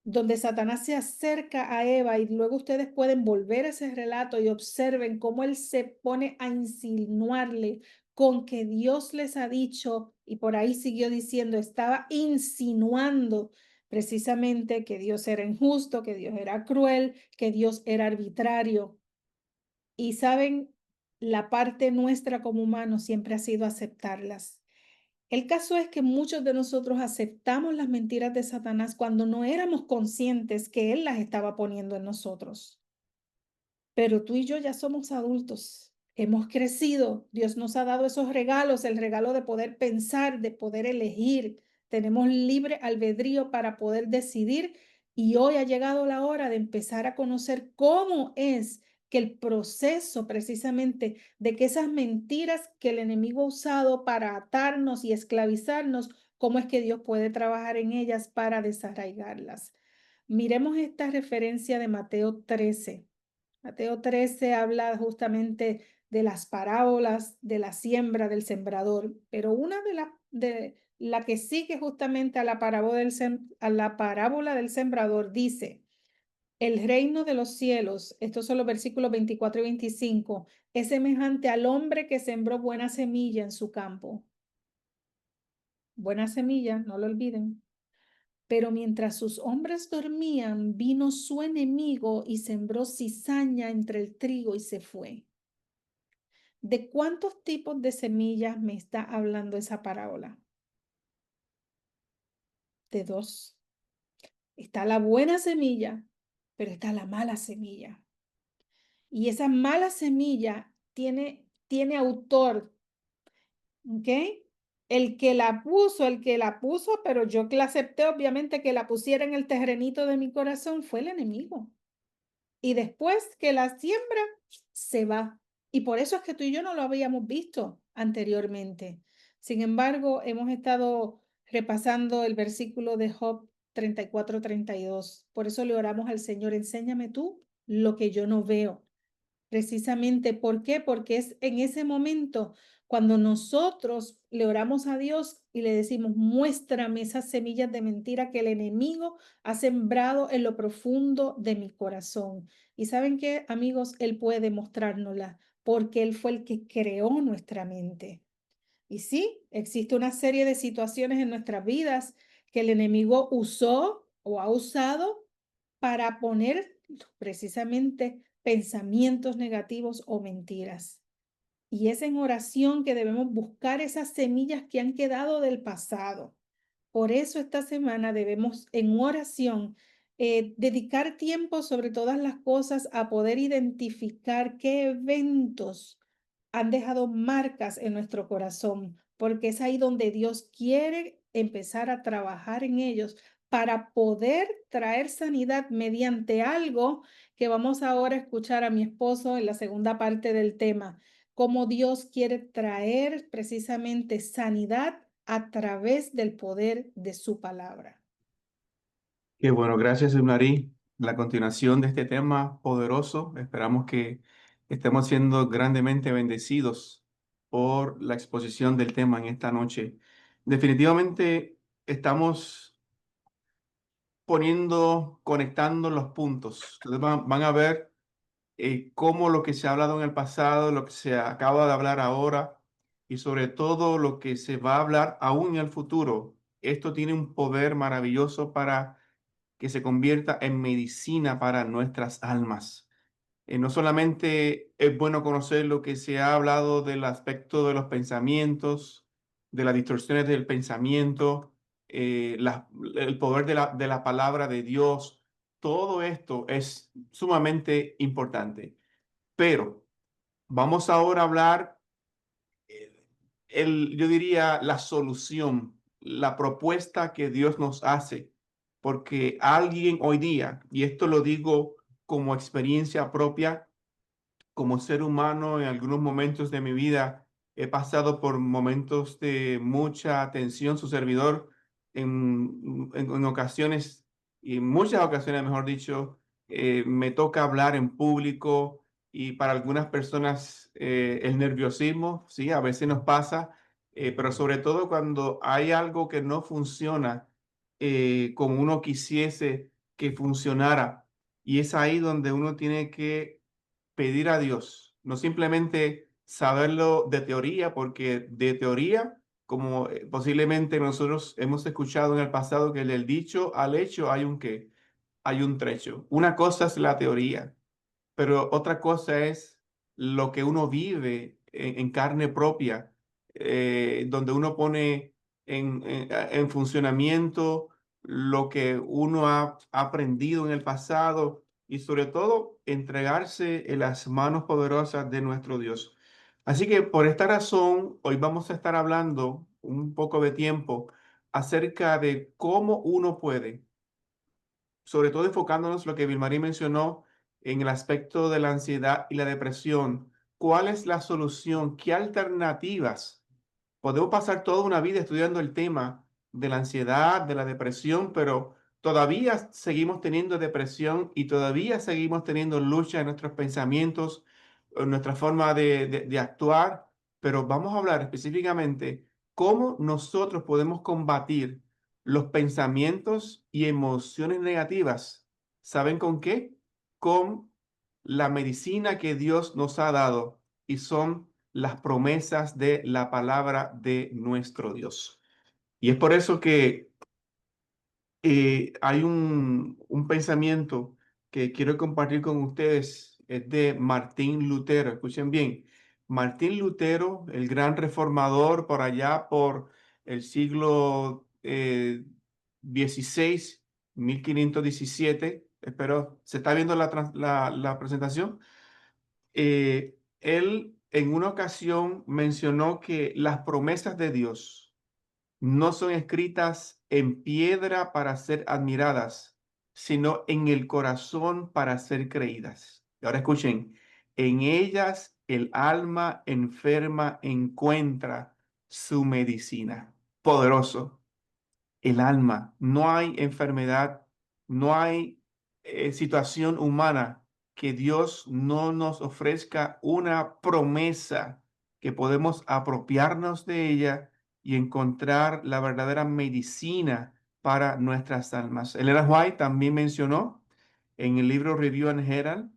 donde Satanás se acerca a Eva y luego ustedes pueden volver a ese relato y observen cómo él se pone a insinuarle con que Dios les ha dicho, y por ahí siguió diciendo, estaba insinuando precisamente que Dios era injusto, que Dios era cruel, que Dios era arbitrario. Y saben, la parte nuestra como humanos siempre ha sido aceptarlas. El caso es que muchos de nosotros aceptamos las mentiras de Satanás cuando no éramos conscientes que él las estaba poniendo en nosotros. Pero tú y yo ya somos adultos, hemos crecido, Dios nos ha dado esos regalos, el regalo de poder pensar, de poder elegir. Tenemos libre albedrío para poder decidir y hoy ha llegado la hora de empezar a conocer cómo es que el proceso precisamente de que esas mentiras que el enemigo ha usado para atarnos y esclavizarnos, cómo es que Dios puede trabajar en ellas para desarraigarlas. Miremos esta referencia de Mateo 13. Mateo 13 habla justamente de las parábolas de la siembra del sembrador, pero una de la que sigue justamente a la parábola del sembrador dice, el reino de los cielos, estos son los versículos 24 y 25, es semejante al hombre que sembró buena semilla en su campo. Buena semilla, no lo olviden. Pero mientras sus hombres dormían, vino su enemigo y sembró cizaña entre el trigo y se fue. ¿De cuántos tipos de semillas me está hablando esa parábola? De dos. Está la buena semilla, pero está la mala semilla. Y esa mala semilla tiene autor, ¿ok? El que la puso, pero yo que la acepté, obviamente que la pusiera en el terrenito de mi corazón, fue el enemigo. Y después que la siembra, se va. Y por eso es que tú y yo no lo habíamos visto anteriormente. Sin embargo, hemos estado repasando el versículo de Job 34-32. Por eso le oramos al Señor, enséñame tú lo que yo no veo. Precisamente, ¿por qué? Porque es en ese momento cuando nosotros le oramos a Dios y le decimos, muéstrame esas semillas de mentira que el enemigo ha sembrado en lo profundo de mi corazón. Y saben qué, amigos, Él puede mostrárnosla porque Él fue el que creó nuestra mente. Y sí, existe una serie de situaciones en nuestras vidas que el enemigo usó o ha usado para poner precisamente pensamientos negativos o mentiras. Y es en oración que debemos buscar esas semillas que han quedado del pasado. Por eso esta semana debemos en oración dedicar tiempo sobre todas las cosas a poder identificar qué eventos han dejado marcas en nuestro corazón, porque es ahí donde Dios quiere empezar a trabajar en ellos para poder traer sanidad mediante algo que vamos ahora a escuchar a mi esposo en la segunda parte del tema, cómo Dios quiere traer precisamente sanidad a través del poder de su palabra. Qué bueno, gracias, Marí. La continuación de este tema poderoso, esperamos que estemos siendo grandemente bendecidos por la exposición del tema en esta noche. Definitivamente estamos conectando los puntos. Ustedes van a ver cómo lo que se ha hablado en el pasado, lo que se acaba de hablar ahora y sobre todo lo que se va a hablar aún en el futuro. Esto tiene un poder maravilloso para que se convierta en medicina para nuestras almas. No solamente es bueno conocer lo que se ha hablado del aspecto de los pensamientos, de las distorsiones del pensamiento, el poder de la palabra de Dios. Todo esto es sumamente importante. Pero vamos ahora a hablar, yo diría, la solución, la propuesta que Dios nos hace. Porque alguien hoy día, y esto lo digo como experiencia propia, como ser humano, en algunos momentos de mi vida he pasado por momentos de mucha tensión, su servidor, en ocasiones, y en muchas ocasiones, mejor dicho, me toca hablar en público y para algunas personas el nerviosismo, sí, a veces nos pasa, pero sobre todo cuando hay algo que no funciona como uno quisiese que funcionara. Y es ahí donde uno tiene que pedir a Dios, no simplemente saberlo de teoría, porque de teoría, como posiblemente nosotros hemos escuchado en el pasado, que del dicho al hecho hay un qué, hay un trecho. Una cosa es la teoría, pero otra cosa es lo que uno vive en carne propia, donde uno pone en funcionamiento lo que uno ha aprendido en el pasado y sobre todo entregarse en las manos poderosas de nuestro Dios. Así que por esta razón, hoy vamos a estar hablando un poco de tiempo acerca de cómo uno puede, sobre todo enfocándonos en lo que Vilmarí mencionó en el aspecto de la ansiedad y la depresión. ¿Cuál es la solución? ¿Qué alternativas? Podemos pasar toda una vida estudiando el tema de la ansiedad, de la depresión, pero todavía seguimos teniendo depresión y todavía seguimos teniendo lucha en nuestros pensamientos, en nuestra forma de actuar, pero vamos a hablar específicamente cómo nosotros podemos combatir los pensamientos y emociones negativas. ¿Saben con qué? Con la medicina que Dios nos ha dado y son las promesas de la palabra de nuestro Dios. Y es por eso que hay un pensamiento que quiero compartir con ustedes, es de Martín Lutero. Escuchen bien, Martín Lutero, el gran reformador por allá por el siglo XVI, 1517. Espero, ¿se está viendo la presentación? Él en una ocasión mencionó que las promesas de Dios no son escritas en piedra para ser admiradas, sino en el corazón para ser creídas. Y ahora escuchen, en ellas el alma enferma encuentra su medicina. Poderoso el alma. No hay enfermedad, no hay situación humana que Dios no nos ofrezca una promesa que podemos apropiarnos de ella y encontrar la verdadera medicina para nuestras almas. Elena White también mencionó en el libro Review and Herald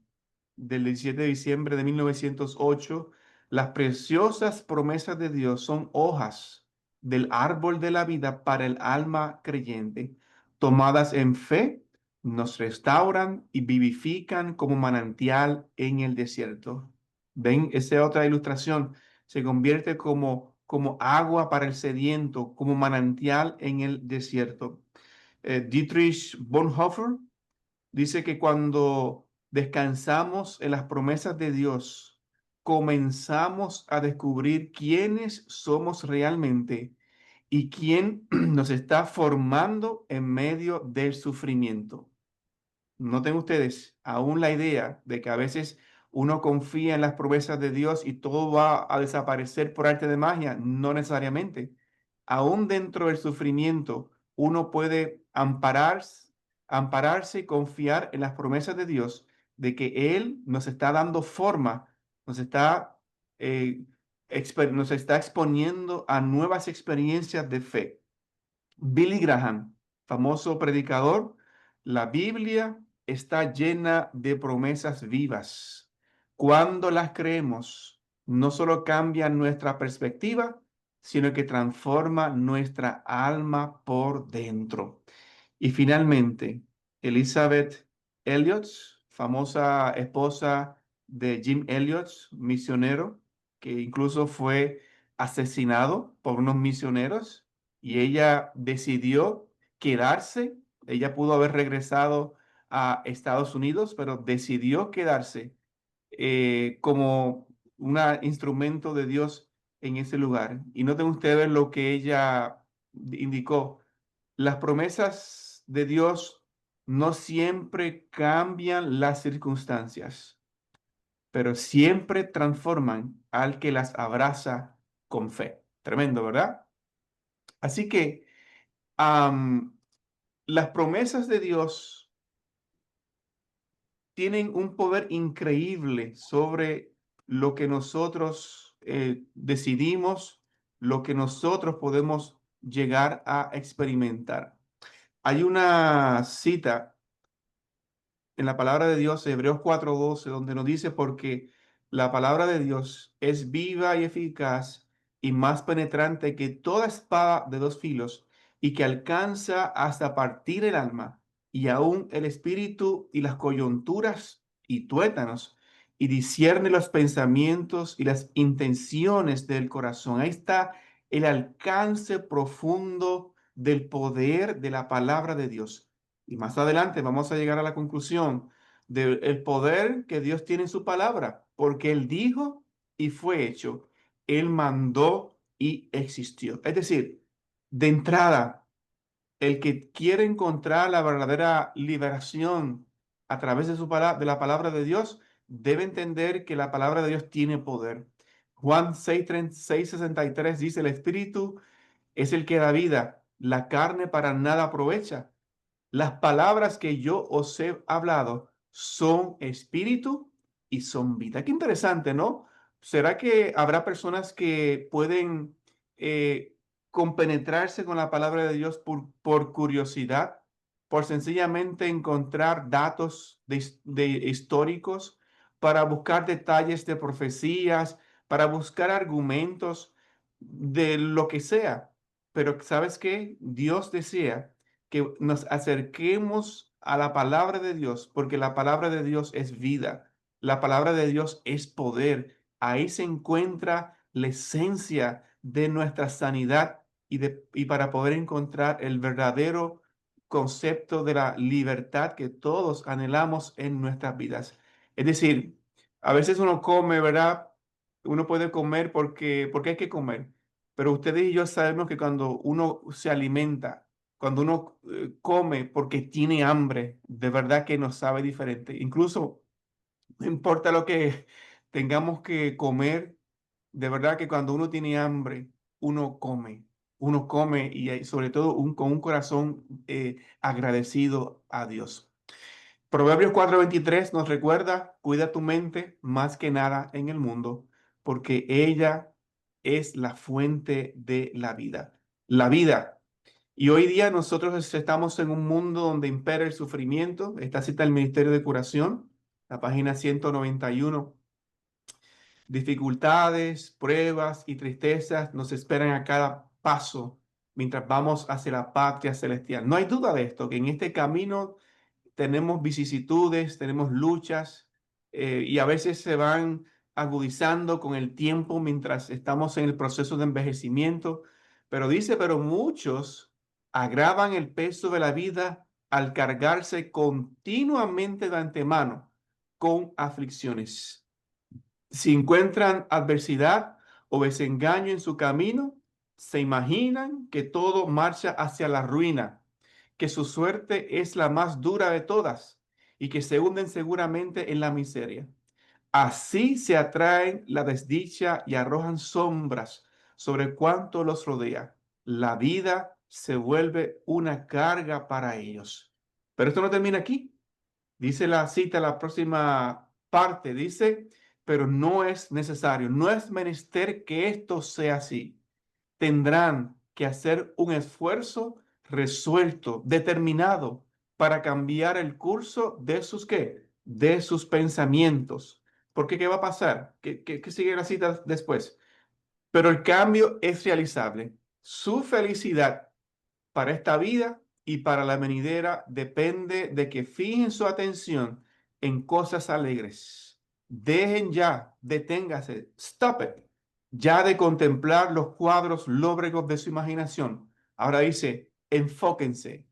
del 17 de diciembre de 1908, las preciosas promesas de Dios son hojas del árbol de la vida para el alma creyente. Tomadas en fe, nos restauran y vivifican como manantial en el desierto. ¿Ven esa otra ilustración? Se convierte como agua para el sediento, como manantial en el desierto. Dietrich Bonhoeffer dice que cuando descansamos en las promesas de Dios, comenzamos a descubrir quiénes somos realmente y quién nos está formando en medio del sufrimiento. Noten ustedes aún la idea de que a veces uno confía en las promesas de Dios y todo va a desaparecer por arte de magia. No necesariamente. Aún dentro del sufrimiento, uno puede ampararse y confiar en las promesas de Dios de que Él nos está dando forma, nos está, eh, nos está exponiendo a nuevas experiencias de fe. Billy Graham, famoso predicador, la Biblia está llena de promesas vivas. Cuando las creemos, no solo cambia nuestra perspectiva, sino que transforma nuestra alma por dentro. Y finalmente, Elizabeth Elliot, famosa esposa de Jim Elliot, misionero, que incluso fue asesinado por unos misioneros. y ella decidió quedarse. Ella pudo haber regresado a Estados Unidos, pero decidió quedarse como un instrumento de Dios en ese lugar. Y noten ustedes lo que ella indicó. Las promesas de Dios no siempre cambian las circunstancias, pero siempre transforman al que las abraza con fe. Tremendo, ¿verdad? Así que am, las promesas de Dios tienen un poder increíble sobre lo que nosotros decidimos, lo que nosotros podemos llegar a experimentar. Hay una cita en la palabra de Dios, Hebreos 4:12, donde nos dice, porque la palabra de Dios es viva y eficaz y más penetrante que toda espada de dos filos y que alcanza hasta partir el alma y aún el espíritu y las coyunturas y tuétanos y discierne los pensamientos y las intenciones del corazón. Ahí está el alcance profundo del poder de la palabra de Dios. Y más adelante vamos a llegar a la conclusión del poder que Dios tiene en su palabra, porque Él dijo y fue hecho. Él mandó y existió. Es decir, de entrada, el que quiere encontrar la verdadera liberación a través de de la palabra de Dios, debe entender que la palabra de Dios tiene poder. Juan 6:63 dice, el Espíritu es el que da vida, la carne para nada aprovecha. Las palabras que yo os he hablado son espíritu y son vida. Qué interesante, ¿no? ¿Será que habrá personas que pueden eh, compenetrarse con la palabra de Dios por curiosidad, por sencillamente encontrar datos de históricos, para buscar detalles de profecías, para buscar argumentos de lo que sea? Pero ¿sabes qué? Dios desea que nos acerquemos a la palabra de Dios, porque la palabra de Dios es vida, la palabra de Dios es poder. Ahí se encuentra la esencia de nuestra sanidad y para poder encontrar el verdadero concepto de la libertad que todos anhelamos en nuestras vidas. Es decir, a veces uno come, ¿verdad? Uno puede comer porque hay que comer, pero ustedes y yo sabemos que cuando uno se alimenta, cuando uno come porque tiene hambre, de verdad que nos sabe diferente. Incluso no importa lo que tengamos que comer, de verdad que cuando uno tiene hambre, uno come y sobre todo con un corazón agradecido a Dios. Proverbios 4:23 nos recuerda, cuida tu mente más que nada en el mundo, porque ella es la fuente de la vida. La vida. Y hoy día nosotros estamos en un mundo donde impera el sufrimiento. Esta cita del Ministerio de Curación, la página 191. Dificultades, pruebas y tristezas nos esperan a cada paso mientras vamos hacia la patria celestial. No hay duda de esto, que en este camino tenemos vicisitudes, tenemos luchas y a veces se van agudizando con el tiempo mientras estamos en el proceso de envejecimiento. Pero dice, pero muchos agravan el peso de la vida al cargarse continuamente de antemano con aflicciones. Si encuentran adversidad o desengaño en su camino, se imaginan que todo marcha hacia la ruina, que su suerte es la más dura de todas y que se hunden seguramente en la miseria. Así se atraen la desdicha y arrojan sombras sobre cuanto los rodea. La vida se vuelve una carga para ellos. Pero esto no termina aquí. Dice la cita, la próxima parte, dice, pero no es necesario, no es menester que esto sea así. Tendrán que hacer un esfuerzo resuelto, determinado, para cambiar el curso de sus, ¿qué? De sus pensamientos. Porque ¿qué va a pasar? ¿Qué sigue la cita después? Pero el cambio es realizable. Su felicidad para esta vida y para la venidera depende de que fijen su atención en cosas alegres. Dejen ya, deténgase, stop it, ya de contemplar los cuadros lóbregos de su imaginación. Ahora dice, enfóquense,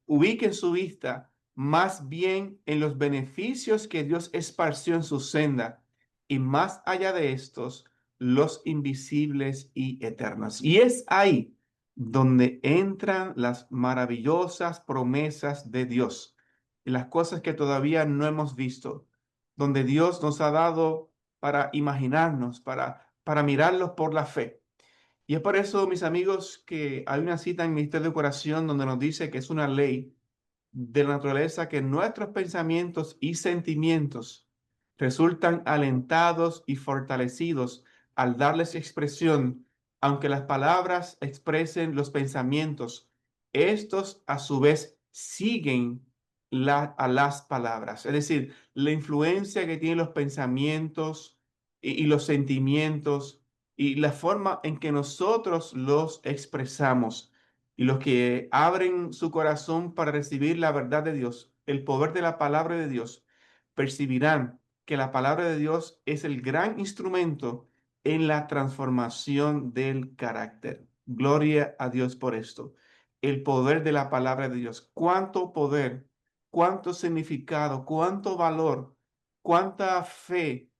ubiquen su vista más bien en los beneficios que Dios esparció en su senda y más allá de estos, los invisibles y eternos. Y es ahí donde entran las maravillosas promesas de Dios, y las cosas que todavía no hemos visto, donde Dios nos ha dado para imaginarnos, para mirarlos por la fe. Y es por eso, mis amigos, que hay una cita en el Ministerio de Oración donde nos dice que es una ley de la naturaleza que nuestros pensamientos y sentimientos resultan alentados y fortalecidos al darles expresión, aunque las palabras expresen los pensamientos, estos a su vez siguen a las palabras. Es decir, la influencia que tienen los pensamientos y los sentimientos y la forma en que nosotros los expresamos y los que abren su corazón para recibir la verdad de Dios, el poder de la palabra de Dios, percibirán que la palabra de Dios es el gran instrumento en la transformación del carácter. Gloria a Dios por esto. El poder de la palabra de Dios. Cuánto poder, cuánto significado, cuánto valor, cuánta fe,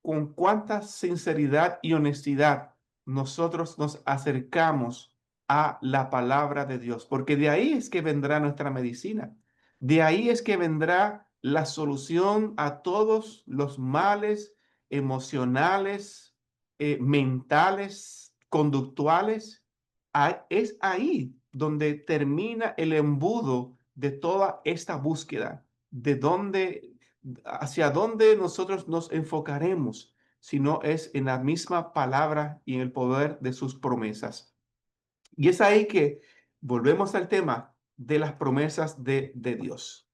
con cuánta sinceridad y honestidad nosotros nos acercamos a la palabra de Dios, porque de ahí es que vendrá nuestra medicina, de ahí es que vendrá la solución a todos los males emocionales, mentales, conductuales. Es ahí donde termina el embudo de toda esta búsqueda, de dónde, hacia dónde nosotros nos enfocaremos, si no es en la misma palabra y en el poder de sus promesas. Y es ahí que volvemos al tema de las promesas de Dios.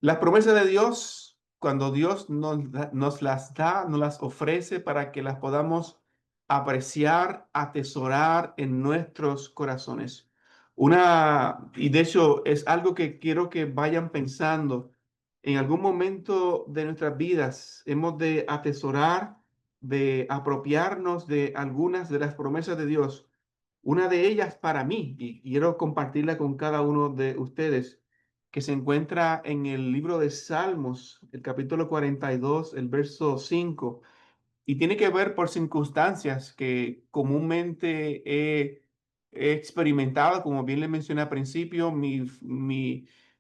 Las promesas de Dios, cuando Dios nos las da, nos las ofrece para que las podamos apreciar, atesorar en nuestros corazones. Y de hecho es algo que quiero que vayan pensando. En algún momento de nuestras vidas hemos de atesorar, de apropiarnos de algunas de las promesas de Dios. Una de ellas para mí, y quiero compartirla con cada uno de ustedes, que se encuentra en el libro de Salmos, el capítulo 42, el verso 5, y tiene que ver por circunstancias que comúnmente he experimentado, como bien le mencioné al principio,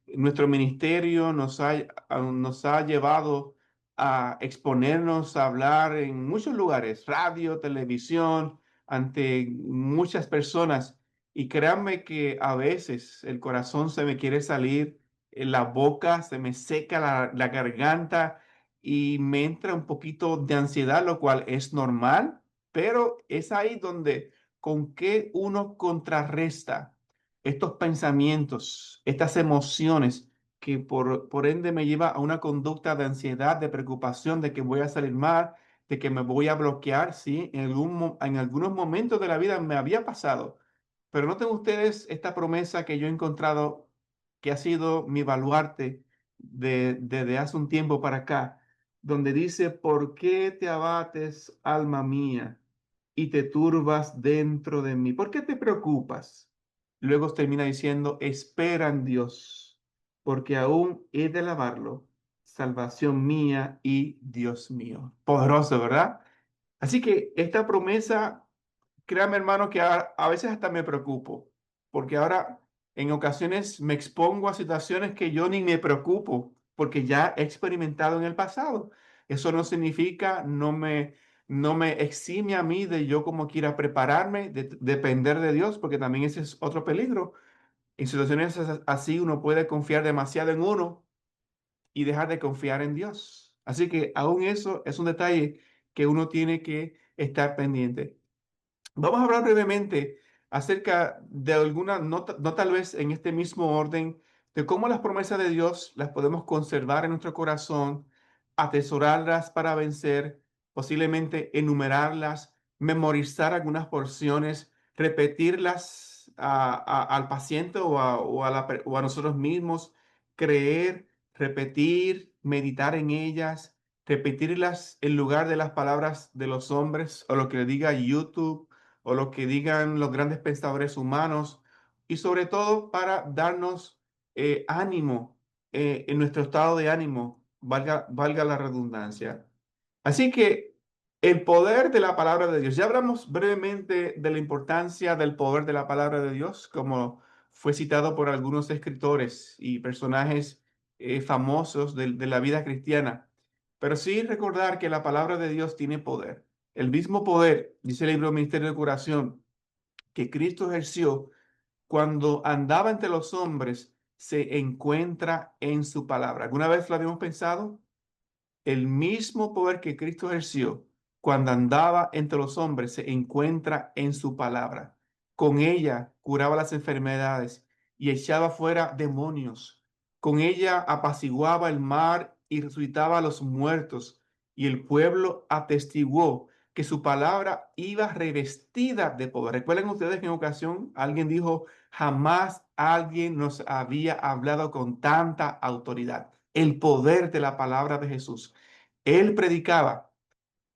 nuestro ministerio nos ha llevado a exponernos, a hablar en muchos lugares, radio, televisión, ante muchas personas. Y créanme que a veces el corazón se me quiere salir, la boca se me seca la garganta y me entra un poquito de ansiedad, lo cual es normal, pero es ahí donde con qué uno contrarresta estos pensamientos, estas emociones que por ende me lleva a una conducta de ansiedad, de preocupación, de que voy a salir mal, de que me voy a bloquear, ¿sí? En algunos momentos de la vida me había pasado, pero noten ustedes esta promesa que yo he encontrado que ha sido mi baluarte desde hace un tiempo para acá, donde dice, ¿por qué te abates, alma mía, y te turbas dentro de mí? ¿Por qué te preocupas? Luego termina diciendo, espera en Dios, porque aún he de alabarlo, salvación mía y Dios mío. Poderoso, ¿verdad? Así que esta promesa, créame hermano, que a veces hasta me preocupo, porque ahora en ocasiones me expongo a situaciones que yo ni me preocupo, porque ya he experimentado en el pasado. Eso no significa, no me exime a mí de yo como quiera prepararme, de depender de Dios, porque también ese es otro peligro. En situaciones así uno puede confiar demasiado en uno y dejar de confiar en Dios. Así que aún eso es un detalle que uno tiene que estar pendiente. Vamos a hablar brevemente acerca de alguna, no tal vez en este mismo orden, de cómo las promesas de Dios las podemos conservar en nuestro corazón, atesorarlas para vencer, posiblemente enumerarlas, memorizar algunas porciones, repetirlas al paciente o a nosotros mismos, creer, repetir, meditar en ellas, repetirlas en lugar de las palabras de los hombres o lo que le diga YouTube o lo que digan los grandes pensadores humanos, y sobre todo para darnos ánimo en nuestro estado de ánimo, valga la redundancia. Así que el poder de la palabra de Dios. Ya hablamos brevemente de la importancia del poder de la palabra de Dios, como fue citado por algunos escritores y personajes famosos de la vida cristiana. Pero sí recordar que la palabra de Dios tiene poder. El mismo poder, dice el libro Ministerio de Curación, que Cristo ejerció cuando andaba entre los hombres, se encuentra en su palabra. ¿Alguna vez lo habíamos pensado? El mismo poder que Cristo ejerció cuando andaba entre los hombres se encuentra en su palabra. Con ella curaba las enfermedades y echaba fuera demonios. Con ella apaciguaba el mar y resucitaba a los muertos. Y el pueblo atestiguó que su palabra iba revestida de poder. ¿Recuerdan ustedes que en ocasión alguien dijo, jamás alguien nos había hablado con tanta autoridad? El poder de la palabra de Jesús. Él predicaba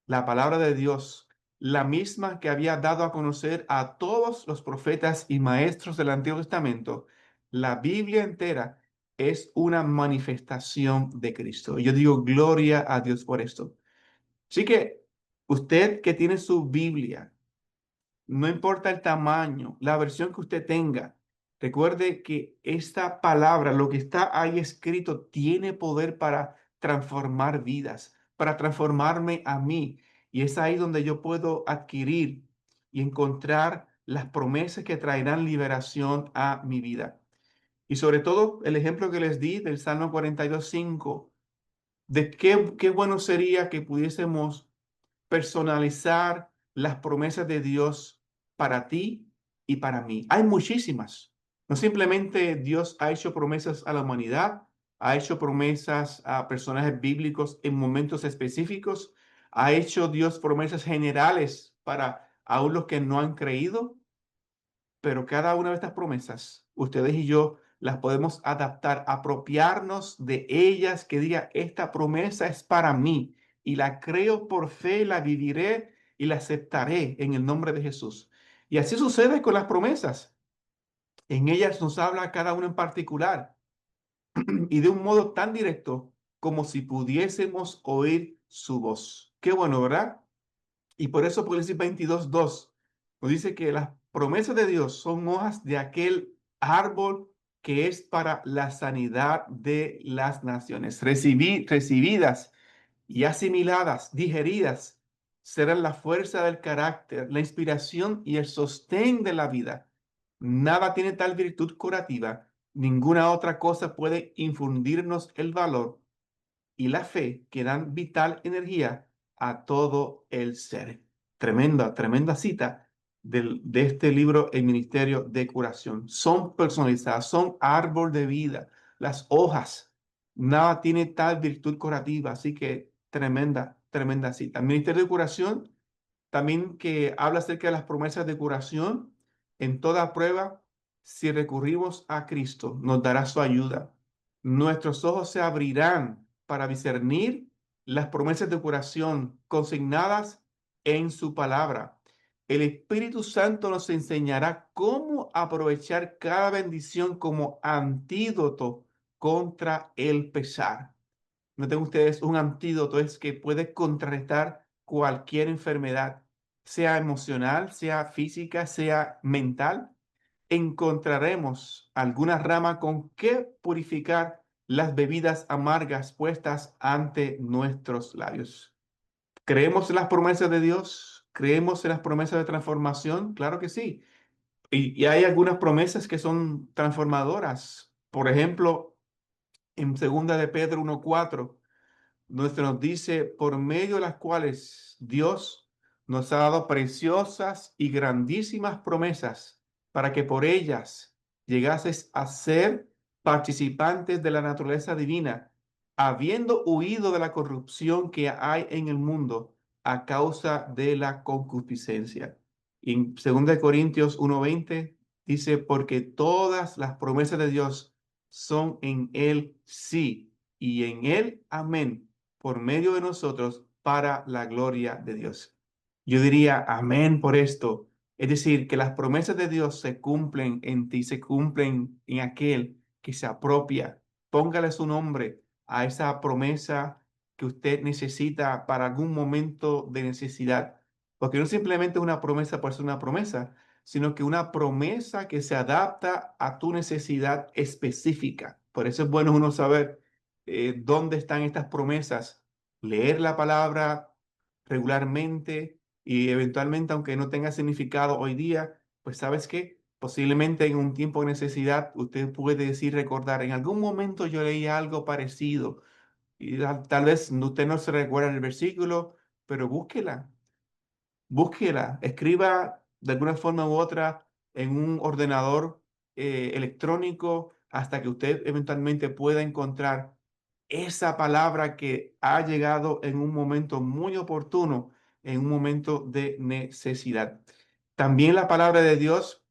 la palabra de Dios, la misma que había dado a conocer a todos los profetas y maestros del Antiguo Testamento. La Biblia entera es una manifestación de Cristo. Yo digo gloria a Dios por esto. Así que usted que tiene su Biblia, no importa el tamaño, la versión que usted tenga, recuerde que esta palabra, lo que está ahí escrito, tiene poder para transformar vidas, para transformarme a mí. Y es ahí donde yo puedo adquirir y encontrar las promesas que traerán liberación a mi vida. Y sobre todo el ejemplo que les di del Salmo 42:5, de qué bueno sería que pudiésemos personalizar las promesas de Dios para ti y para mí. Hay muchísimas. No simplemente Dios ha hecho promesas a la humanidad, ha hecho promesas a personajes bíblicos en momentos específicos, ha hecho Dios promesas generales para aún los que no han creído, pero cada una de estas promesas, ustedes y yo las podemos adaptar, apropiarnos de ellas, que diga, esta promesa es para mí y la creo por fe, la viviré y la aceptaré en el nombre de Jesús. Y así sucede con las promesas. En ellas nos habla cada una en particular y de un modo tan directo como si pudiésemos oír su voz. Qué bueno, ¿verdad? Y por eso Apocalipsis 22:2 nos dice que las promesas de Dios son hojas de aquel árbol que es para la sanidad de las naciones. Recibidas y asimiladas, digeridas, serán la fuerza del carácter, la inspiración y el sostén de la vida. Nada tiene tal virtud curativa, ninguna otra cosa puede infundirnos el valor y la fe que dan vital energía a todo el ser. Tremenda, tremenda cita de este libro, El Ministerio de Curación. Son personalizadas, son árbol de vida. Las hojas, nada tiene tal virtud curativa, así que tremenda, tremenda cita. El Ministerio de Curación también que habla acerca de las promesas de curación. En toda prueba, si recurrimos a Cristo, nos dará su ayuda. Nuestros ojos se abrirán para discernir las promesas de curación consignadas en su palabra. El Espíritu Santo nos enseñará cómo aprovechar cada bendición como antídoto contra el pesar. Noten ustedes, un antídoto es que puede contrarrestar cualquier enfermedad, sea emocional, sea física, sea mental. Encontraremos alguna rama con que purificar las bebidas amargas puestas ante nuestros labios. ¿Creemos en las promesas de Dios? ¿Creemos en las promesas de transformación? Claro que sí. Y hay algunas promesas que son transformadoras. Por ejemplo, en segunda de Pedro 1:4 nos dice, por medio de las cuales Dios nos ha dado preciosas y grandísimas promesas para que por ellas llegases a ser participantes de la naturaleza divina, habiendo huido de la corrupción que hay en el mundo a causa de la concupiscencia. Y en 2 Corintios 1:20 dice, porque todas las promesas de Dios son en Él sí y en Él amén por medio de nosotros para la gloria de Dios. Yo diría amén por esto. Es decir, que las promesas de Dios se cumplen en ti, se cumplen en aquel que se apropia. Póngale su nombre a esa promesa que usted necesita para algún momento de necesidad. Porque no simplemente es una promesa por ser una promesa, sino que una promesa que se adapta a tu necesidad específica. Por eso es bueno uno saber dónde están estas promesas, leer la palabra regularmente y eventualmente, aunque no tenga significado hoy día, pues sabes que posiblemente en un tiempo de necesidad usted puede decir, recordar, en algún momento yo leí algo parecido y tal vez usted no se recuerda el versículo, pero búsquela, búsquela, escriba de alguna forma u otra en un ordenador electrónico hasta que usted eventualmente pueda encontrar esa palabra que ha llegado en un momento muy oportuno, en un momento de necesidad. También la palabra de Dios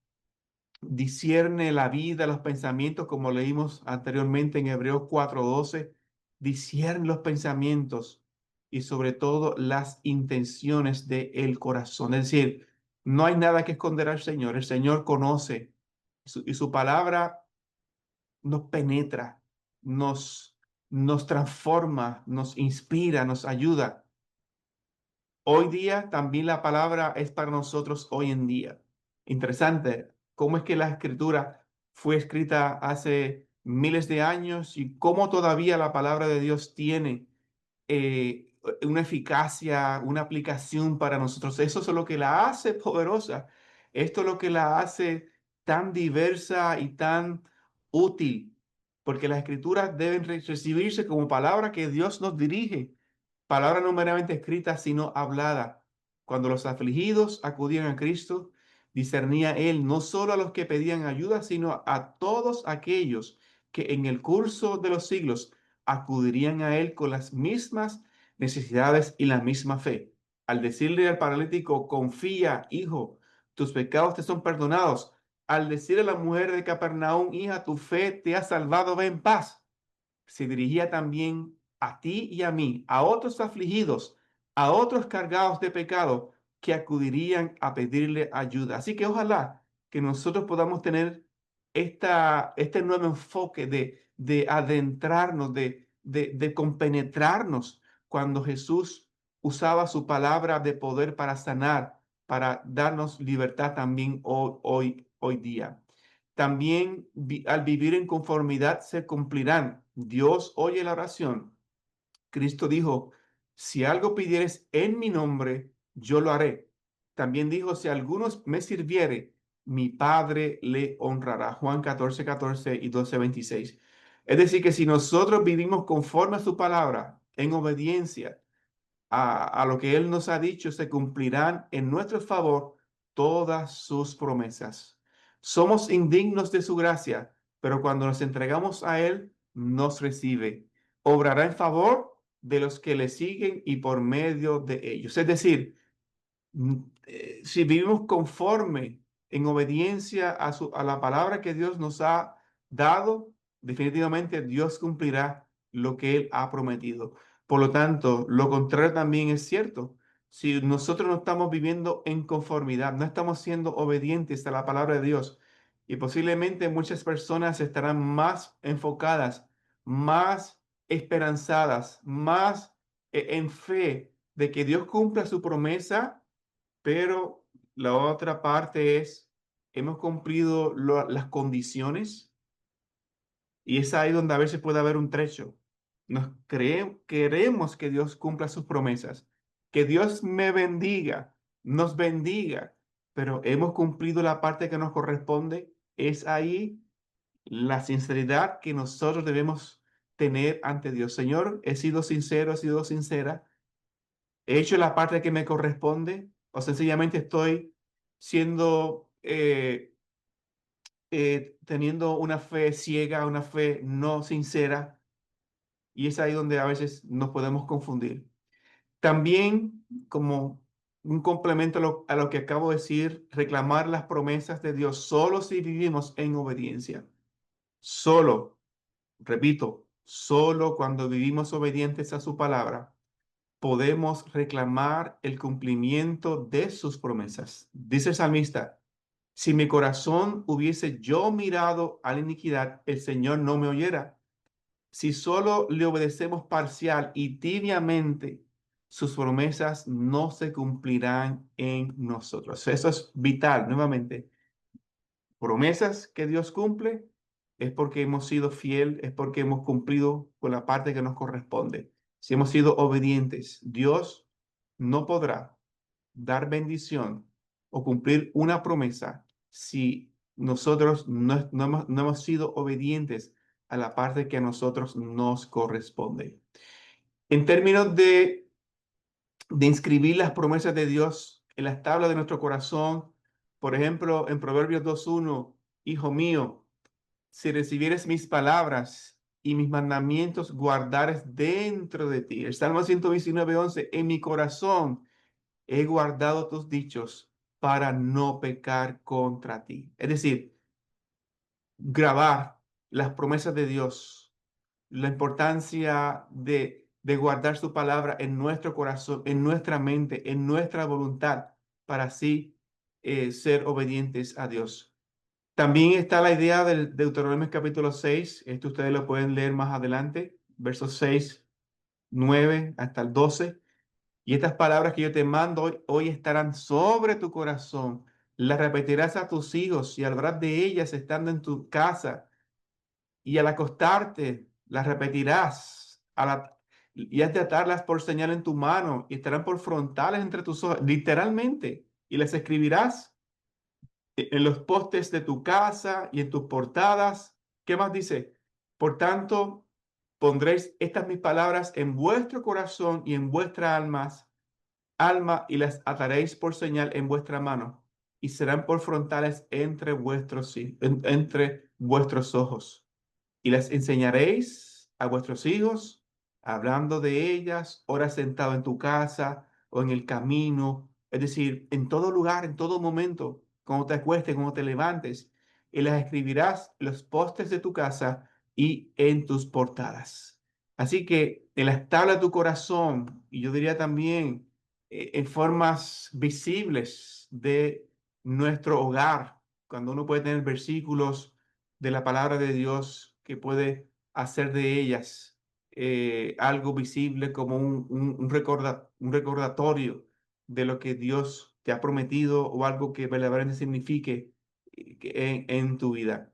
discierne la vida, los pensamientos, como leímos anteriormente en Hebreos 4:12, discierne los pensamientos y sobre todo las intenciones del corazón. Es decir, no hay nada que esconder al Señor. El Señor conoce y su palabra nos penetra, nos, nos transforma, nos inspira, nos ayuda. Hoy día también la palabra es para nosotros hoy en día. Interesante cómo es que la escritura fue escrita hace miles de años y cómo todavía la palabra de Dios tiene una eficacia, una aplicación para nosotros. Eso es lo que la hace poderosa. Esto es lo que la hace tan diversa y tan útil, porque las escrituras deben recibirse como palabra que Dios nos dirige, palabra no meramente escrita, sino hablada. Cuando los afligidos acudían a Cristo, discernía Él no solo a los que pedían ayuda, sino a todos aquellos que en el curso de los siglos acudirían a Él con las mismas necesidades y la misma fe. Al decirle al paralítico, confía, hijo, tus pecados te son perdonados. Al decirle a la mujer de Capernaum, hija, tu fe te ha salvado, ve en paz, se dirigía también a ti y a mí, a otros afligidos, a otros cargados de pecado que acudirían a pedirle ayuda. Así que ojalá que nosotros podamos tener este nuevo enfoque de adentrarnos, de compenetrarnos cuando Jesús usaba su palabra de poder para sanar, para darnos libertad también hoy día. También al vivir en conformidad se cumplirán. Dios oye la oración. Cristo dijo, si algo pidieres en mi nombre, yo lo haré. También dijo, si algunos me sirviere, mi Padre le honrará. Juan 14:14 y 12:26. Es decir, que si nosotros vivimos conforme a su palabra, en obediencia, a lo que Él nos ha dicho, se cumplirán en nuestro favor todas sus promesas. Somos indignos de su gracia, pero cuando nos entregamos a Él, nos recibe. Obrará en favor de los que le siguen y por medio de ellos. Es decir, si vivimos conforme en obediencia a la palabra que Dios nos ha dado, definitivamente Dios cumplirá lo que Él ha prometido. Por lo tanto, lo contrario también es cierto. Si nosotros no estamos viviendo en conformidad, no estamos siendo obedientes a la palabra de Dios, y posiblemente muchas personas estarán más enfocadas, más esperanzadas, más en fe de que Dios cumpla su promesa, pero la otra parte es, hemos cumplido las condiciones y es ahí donde a veces puede haber un trecho. Queremos que Dios cumpla sus promesas, que Dios me bendiga, nos bendiga, pero hemos cumplido la parte que nos corresponde. Es ahí la sinceridad que nosotros debemos tener ante Dios. Señor, he sido sincero, he sido sincera, he hecho la parte que me corresponde o sencillamente estoy siendo, teniendo una fe ciega, una fe no sincera, y es ahí donde a veces nos podemos confundir. También, como un complemento a lo que acabo de decir, reclamar las promesas de Dios solo si vivimos en obediencia. Solo, repito, solo cuando vivimos obedientes a su palabra podemos reclamar el cumplimiento de sus promesas. Dice el salmista, si mi corazón hubiese yo mirado a la iniquidad, el Señor no me oyera. Si solo le obedecemos parcial y tibiamente, sus promesas no se cumplirán en nosotros. Eso es vital, nuevamente. Promesas que Dios cumple es porque hemos sido fiel, es porque hemos cumplido con la parte que nos corresponde. Si hemos sido obedientes, Dios no podrá dar bendición o cumplir una promesa si nosotros no hemos sido obedientes a la parte que a nosotros nos corresponde. En términos de inscribir las promesas de Dios en las tablas de nuestro corazón, por ejemplo, en Proverbios 2:1, Hijo mío, si recibieres mis palabras y mis mandamientos guardares dentro de ti. El Salmo 119:11, en mi corazón he guardado tus dichos para no pecar contra ti. Es decir, grabar las promesas de Dios, la importancia de guardar su palabra en nuestro corazón, en nuestra mente, en nuestra voluntad, para así ser obedientes a Dios. También está la idea del Deuteronomio capítulo 6. Esto ustedes lo pueden leer más adelante, versos 6, 9 hasta el 12. Y estas palabras que yo te mando hoy estarán sobre tu corazón. Las repetirás a tus hijos y hablarás de ellas estando en tu casa. Y al acostarte, las repetirás. Y has de atarlas por señal en tu mano y estarán por frontales entre tus ojos, literalmente. Y las escribirás en los postes de tu casa y en tus portadas. ¿Qué más dice? Por tanto, pondréis estas mis palabras en vuestro corazón y en vuestras alma y las ataréis por señal en vuestra mano y serán por frontales entre vuestros ojos y las enseñaréis a vuestros hijos, hablando de ellas, ora sentado en tu casa o en el camino, es decir, en todo lugar, en todo momento, cuando te acuestes, cuando te levantes, y las escribirás en los postes de tu casa y en tus portadas. Así que en las tablas de tu corazón, y yo diría también en formas visibles de nuestro hogar, cuando uno puede tener versículos de la palabra de Dios que puede hacer de ellas algo visible como un recordatorio de lo que Dios te ha prometido o algo que verdaderamente signifique en tu vida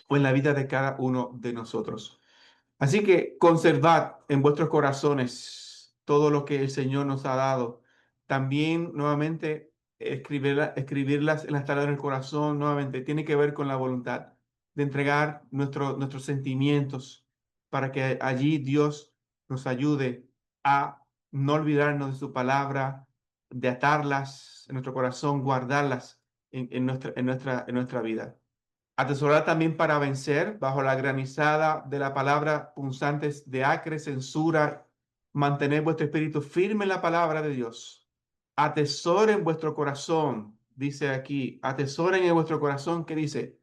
o en la vida de cada uno de nosotros. Así que conservad en vuestros corazones todo lo que el Señor nos ha dado. También, nuevamente, escribirlas en las tablas del corazón, nuevamente, tiene que ver con la voluntad de entregar nuestros sentimientos para que allí Dios nos ayude a no olvidarnos de su palabra, de atarlas en nuestro corazón, guardarlas en nuestra vida. Atesorar también para vencer bajo la granizada de la palabra punzantes de acre censura. Mantener vuestro espíritu firme en la palabra de Dios. Atesoren vuestro corazón, dice aquí. Atesoren en vuestro corazón, que dice,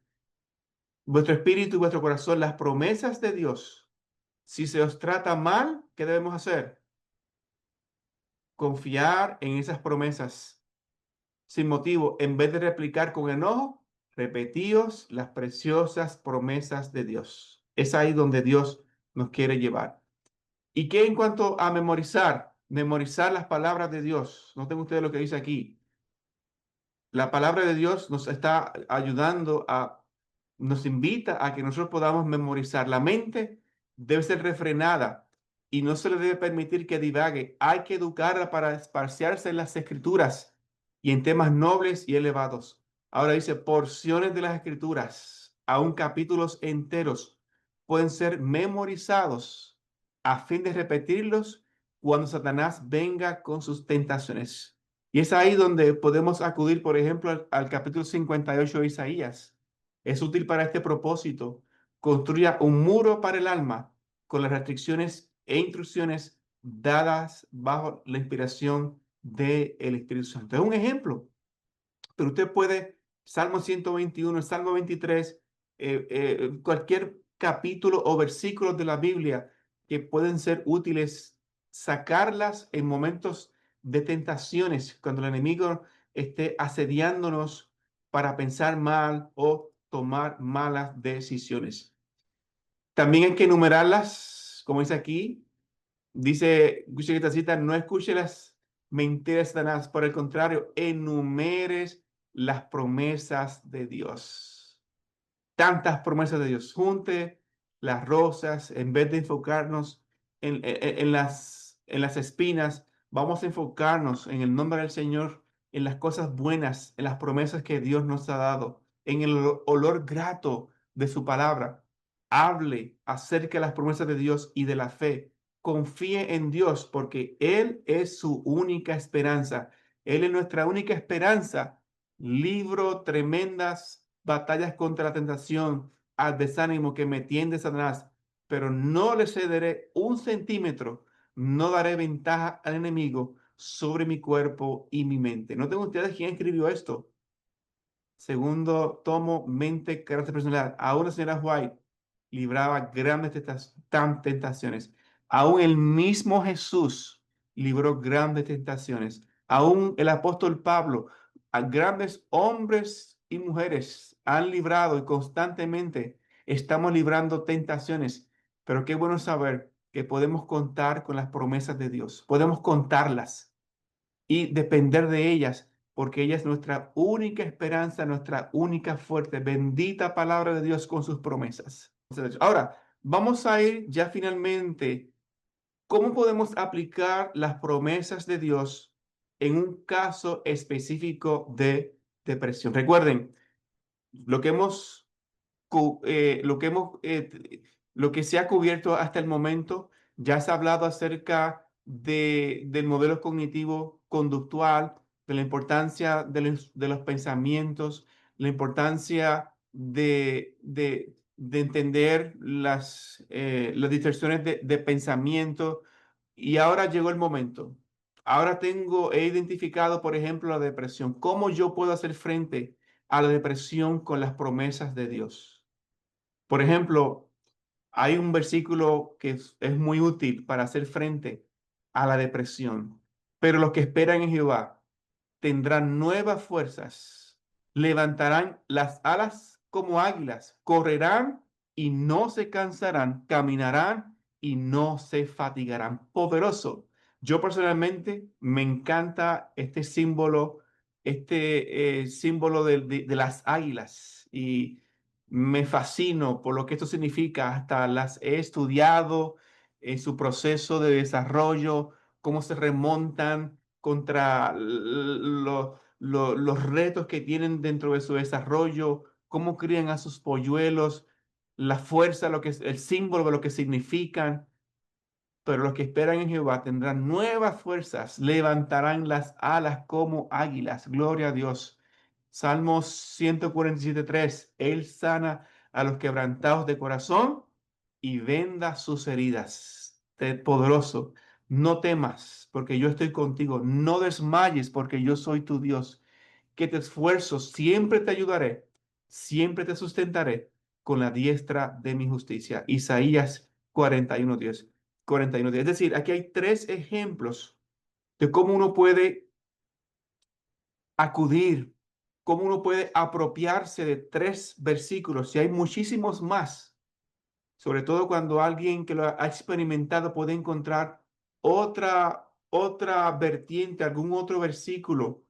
vuestro espíritu y vuestro corazón, las promesas de Dios. Si se os trata mal, ¿qué debemos hacer? Confiar en esas promesas sin motivo, en vez de replicar con enojo, repetíos las preciosas promesas de Dios. Es ahí donde Dios nos quiere llevar. ¿Y qué en cuanto a memorizar? Memorizar las palabras de Dios. Noten ustedes lo que dice aquí. La palabra de Dios nos está ayudando nos invita a que nosotros podamos memorizar. La mente debe ser refrenada y no se le debe permitir que divague. Hay que educarla para esparciarse en las escrituras y en temas nobles y elevados. Ahora dice, porciones de las escrituras, aún capítulos enteros, pueden ser memorizados a fin de repetirlos cuando Satanás venga con sus tentaciones. Y es ahí donde podemos acudir, por ejemplo, al capítulo 58 de Isaías. Es útil para este propósito. Construya un muro para el alma con las restricciones e instrucciones dadas bajo la inspiración del Espíritu Santo. Es un ejemplo, pero usted puede, Salmo 121, Salmo 23, cualquier capítulo o versículos de la Biblia que pueden ser útiles sacarlas en momentos de tentaciones, cuando el enemigo esté asediándonos para pensar mal o tomar malas decisiones. También hay que enumerarlas, como dice aquí, dice esta cita, no escuche las mentiras de Satanás, por el contrario, enumeres las promesas de Dios. Tantas promesas de Dios. Junte las rosas, en vez de enfocarnos en las espinas, vamos a enfocarnos en el nombre del Señor, en las cosas buenas, en las promesas que Dios nos ha dado, en el olor grato de su palabra. Hable acerca de las promesas de Dios y de la fe. Confíe en Dios porque Él es su única esperanza. Él es nuestra única esperanza. Libro tremendas batallas contra la tentación, al desánimo que me tiende Satanás, pero no le cederé un centímetro, no daré ventaja al enemigo sobre mi cuerpo y mi mente. ¿Noten ustedes quién escribió esto? Segundo tomo, mente, carácter, personalidad. Aún la señora White libraba grandes tentaciones. Aún el mismo Jesús libró grandes tentaciones. Aún el apóstol Pablo, a grandes hombres y mujeres han librado y constantemente estamos librando tentaciones. Pero qué bueno saber que podemos contar con las promesas de Dios. Podemos contarlas y depender de ellas, porque ella es nuestra única esperanza, nuestra única fuerte. Bendita palabra de Dios con sus promesas. Ahora, vamos a ir ya finalmente. ¿Cómo podemos aplicar las promesas de Dios en un caso específico de depresión? Recuerden, lo que hemos cu- eh, lo que hemos, eh, lo que se ha cubierto hasta el momento, ya se ha hablado acerca del modelo cognitivo conductual, de la importancia de los pensamientos, la importancia de entender las distorsiones de pensamiento. Y ahora llegó el momento. Ahora he identificado, por ejemplo, la depresión. ¿Cómo yo puedo hacer frente a la depresión con las promesas de Dios? Por ejemplo, hay un versículo que es muy útil para hacer frente a la depresión. Pero los que esperan en Jehová tendrán nuevas fuerzas, levantarán las alas como águilas, correrán y no se cansarán, caminarán y no se fatigarán. Poderoso. Yo personalmente me encanta este símbolo de las águilas y me fascino por lo que esto significa. Hasta las he estudiado en su proceso de desarrollo, cómo se remontan contra los retos que tienen dentro de su desarrollo, cómo crían a sus polluelos, la fuerza, lo que es el símbolo de lo que significan. Pero los que esperan en Jehová tendrán nuevas fuerzas, levantarán las alas como águilas. Gloria a Dios. Salmos 147:3. Él sana a los quebrantados de corazón y venda sus heridas. Poderoso. No temas, porque yo estoy contigo. No desmayes, porque yo soy tu Dios. Que te esfuerzo, siempre te ayudaré, siempre te sustentaré con la diestra de mi justicia. Isaías 41:10. 41:10. Es decir, aquí hay tres ejemplos de cómo uno puede acudir, cómo uno puede apropiarse de tres versículos. Y hay muchísimos más, sobre todo cuando alguien que lo ha experimentado puede encontrar otra vertiente, algún otro versículo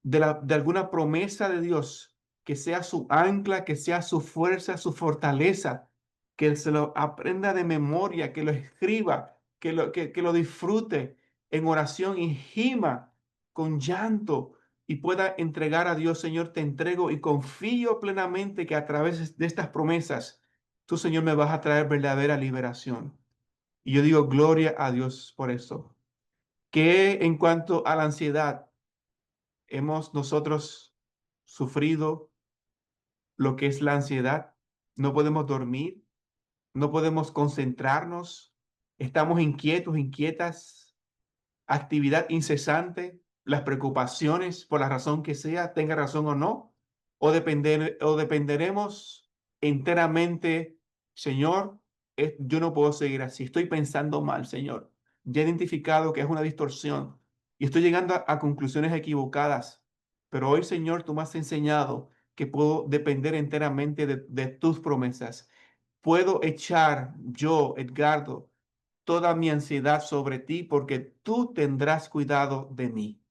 de alguna promesa de Dios, que sea su ancla, que sea su fuerza, su fortaleza, que se lo aprenda de memoria, que lo escriba, que lo disfrute en oración y gima con llanto y pueda entregar a Dios. Señor, te entrego y confío plenamente que a través de estas promesas, tú, Señor, me vas a traer verdadera liberación. Y yo digo, gloria a Dios por eso. Que en cuanto a la ansiedad, hemos nosotros sufrido lo que es la ansiedad. No podemos dormir, no podemos concentrarnos, estamos inquietos, inquietas, actividad incesante, las preocupaciones por la razón que sea, tenga razón o no, o dependeremos enteramente, Señor, yo no puedo seguir así, estoy pensando mal, Señor. ya he identificado que es una distorsión y estoy llegando a conclusiones equivocadas. Pero hoy, Señor, tú me has enseñado que puedo depender enteramente de tus promesas. Puedo echar yo, Edgardo, toda mi ansiedad sobre ti porque tú tendrás cuidado de mí.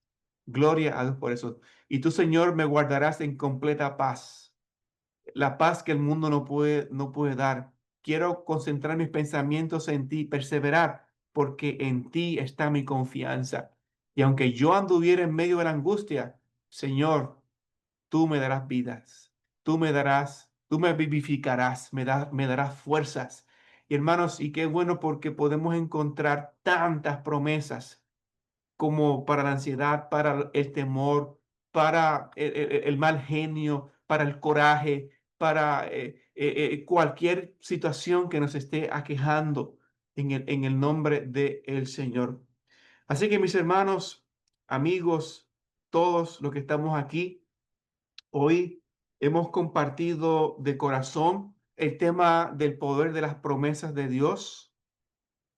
Gloria a Dios por eso. Y tú, Señor, me guardarás en completa paz, la paz que el mundo no puede dar. Quiero concentrar mis pensamientos en ti, perseverar, porque en ti está mi confianza. Y aunque yo anduviera en medio de la angustia, Señor, tú me darás vidas, tú me vivificarás, me darás fuerzas. Y hermanos, y qué bueno porque podemos encontrar tantas promesas como para la ansiedad, para el temor, para el mal genio, para el coraje, para cualquier situación que nos esté aquejando en el nombre del Señor. Así que mis hermanos, amigos, todos los que estamos aquí, hoy hemos compartido de corazón el tema del poder de las promesas de Dios,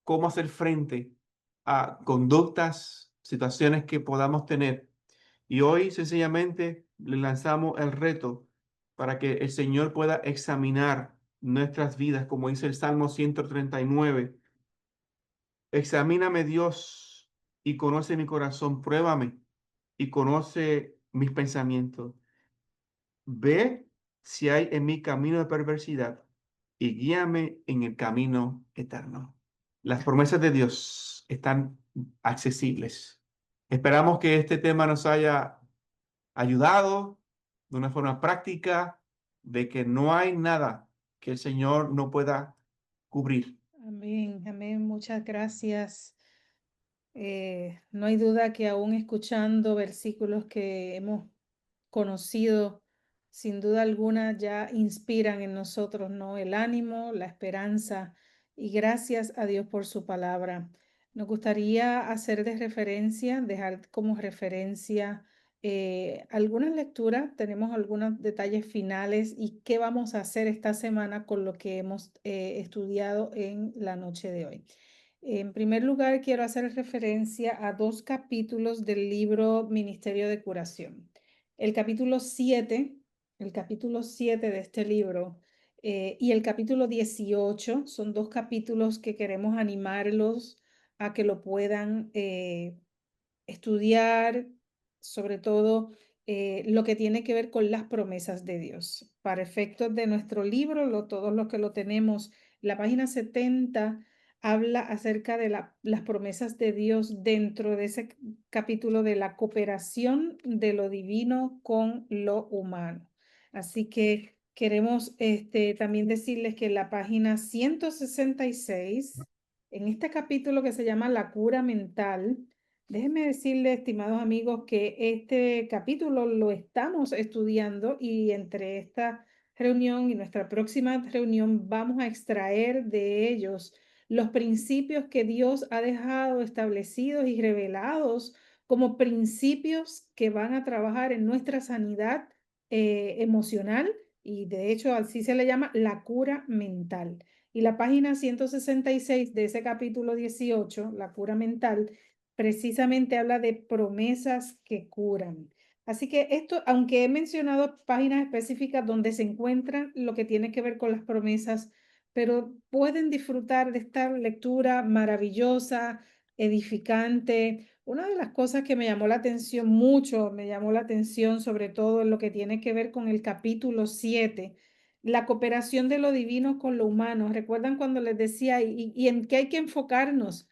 cómo hacer frente a conductas, situaciones que podamos tener. Y hoy sencillamente le lanzamos el reto para que el Señor pueda examinar nuestras vidas, como dice el Salmo 139. Examíname, Dios, y conoce mi corazón, pruébame y conoce mis pensamientos. Ve si hay en mi camino de perversidad y guíame en el camino eterno. Las promesas de Dios están accesibles. Esperamos que este tema nos haya ayudado de una forma práctica, de que no hay nada que el Señor no pueda cubrir. Amén, amén. Muchas gracias. No hay duda que aún escuchando versículos que hemos conocido, sin duda alguna ya inspiran en nosotros, ¿no? El ánimo, la esperanza y gracias a Dios por su palabra. Nos gustaría hacer de referencia, dejar como referencia algunas lecturas, tenemos algunos detalles finales y qué vamos a hacer esta semana con lo que hemos estudiado en la noche de hoy. En primer lugar, quiero hacer referencia a dos capítulos del libro Ministerio de Curación. El capítulo 7, el capítulo 7 de este libro y el capítulo 18 son dos capítulos que queremos animarlos a que lo puedan estudiar, sobre todo lo que tiene que ver con las promesas de Dios. Para efectos de nuestro libro, todos los que lo tenemos, la página 70 habla acerca de las promesas de Dios dentro de ese capítulo de la cooperación de lo divino con lo humano. Así que queremos también decirles que en la página 166, en este capítulo que se llama La cura mental, déjenme decirles, estimados amigos, que este capítulo lo estamos estudiando y entre esta reunión y nuestra próxima reunión vamos a extraer de ellos los principios que Dios ha dejado establecidos y revelados como principios que van a trabajar en nuestra sanidad emocional y de hecho así se le llama la cura mental. Y la página 166 de ese capítulo 18, la cura mental, precisamente habla de promesas que curan. Así que esto, aunque he mencionado páginas específicas donde se encuentran lo que tiene que ver con las promesas, pero pueden disfrutar de esta lectura maravillosa, edificante. Una de las cosas que me llamó la atención mucho, me llamó la atención sobre todo en lo que tiene que ver con el capítulo 7, la cooperación de lo divino con lo humano. ¿Recuerdan cuando les decía y en qué hay que enfocarnos?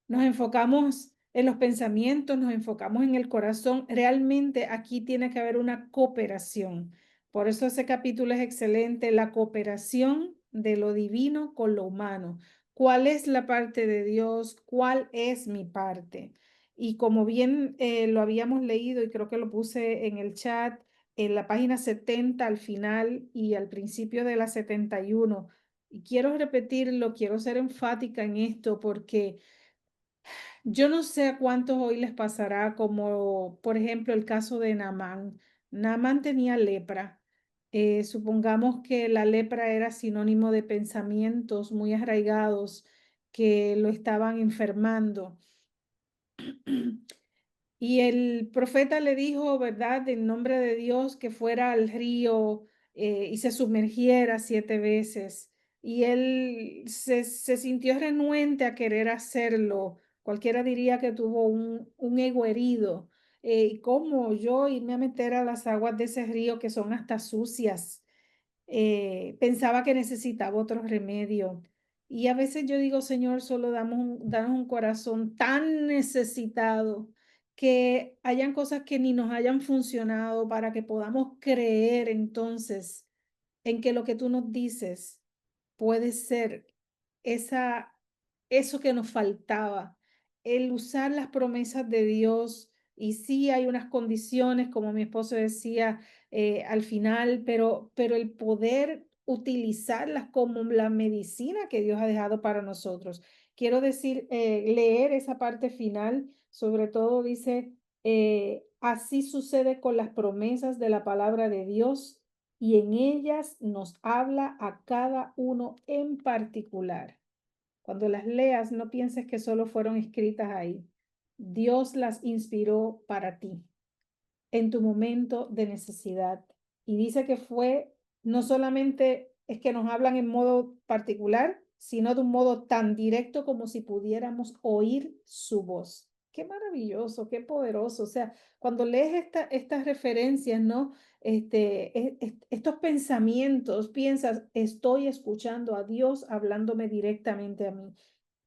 Nos enfocamos en los pensamientos, nos enfocamos en el corazón. Realmente aquí tiene que haber una cooperación. Por eso ese capítulo es excelente, la cooperación de lo divino con lo humano. ¿Cuál es la parte de Dios? ¿Cuál es mi parte? Y como bien lo habíamos leído y creo que lo puse en el chat, en la página 70 al final y al principio de la 71. Y quiero repetirlo, quiero ser enfática en esto porque yo no sé a cuántos hoy les pasará, como por ejemplo el caso de Naamán. Naamán tenía lepra. Supongamos que la lepra era sinónimo de pensamientos muy arraigados que lo estaban enfermando. Y el profeta le dijo, ¿verdad?, en nombre de Dios, que fuera al río y se sumergiera 7 veces. Y él se sintió renuente a querer hacerlo. Cualquiera diría que tuvo un ego herido. ¿Y cómo yo irme a meter a las aguas de ese río que son hasta sucias? Pensaba que necesitaba otro remedio. Y a veces yo digo, Señor, solo danos un corazón tan necesitado que hayan cosas que ni nos hayan funcionado para que podamos creer entonces en que lo que tú nos dices puede ser esa, eso que nos faltaba, el usar las promesas de Dios. Y sí hay unas condiciones, como mi esposo decía al final, pero el poder utilizarlas como la medicina que Dios ha dejado para nosotros. Quiero decir, leer esa parte final, sobre todo dice, así sucede con las promesas de la palabra de Dios y en ellas nos habla a cada uno en particular. Cuando las leas, no pienses que solo fueron escritas ahí. Dios las inspiró para ti en tu momento de necesidad. Y dice que fue, no solamente es que nos hablan en modo particular, sino de un modo tan directo como si pudiéramos oír su voz. Qué maravilloso, qué poderoso. O sea, cuando lees estas referencias, ¿no? Estos pensamientos, piensas, estoy escuchando a Dios hablándome directamente a mí.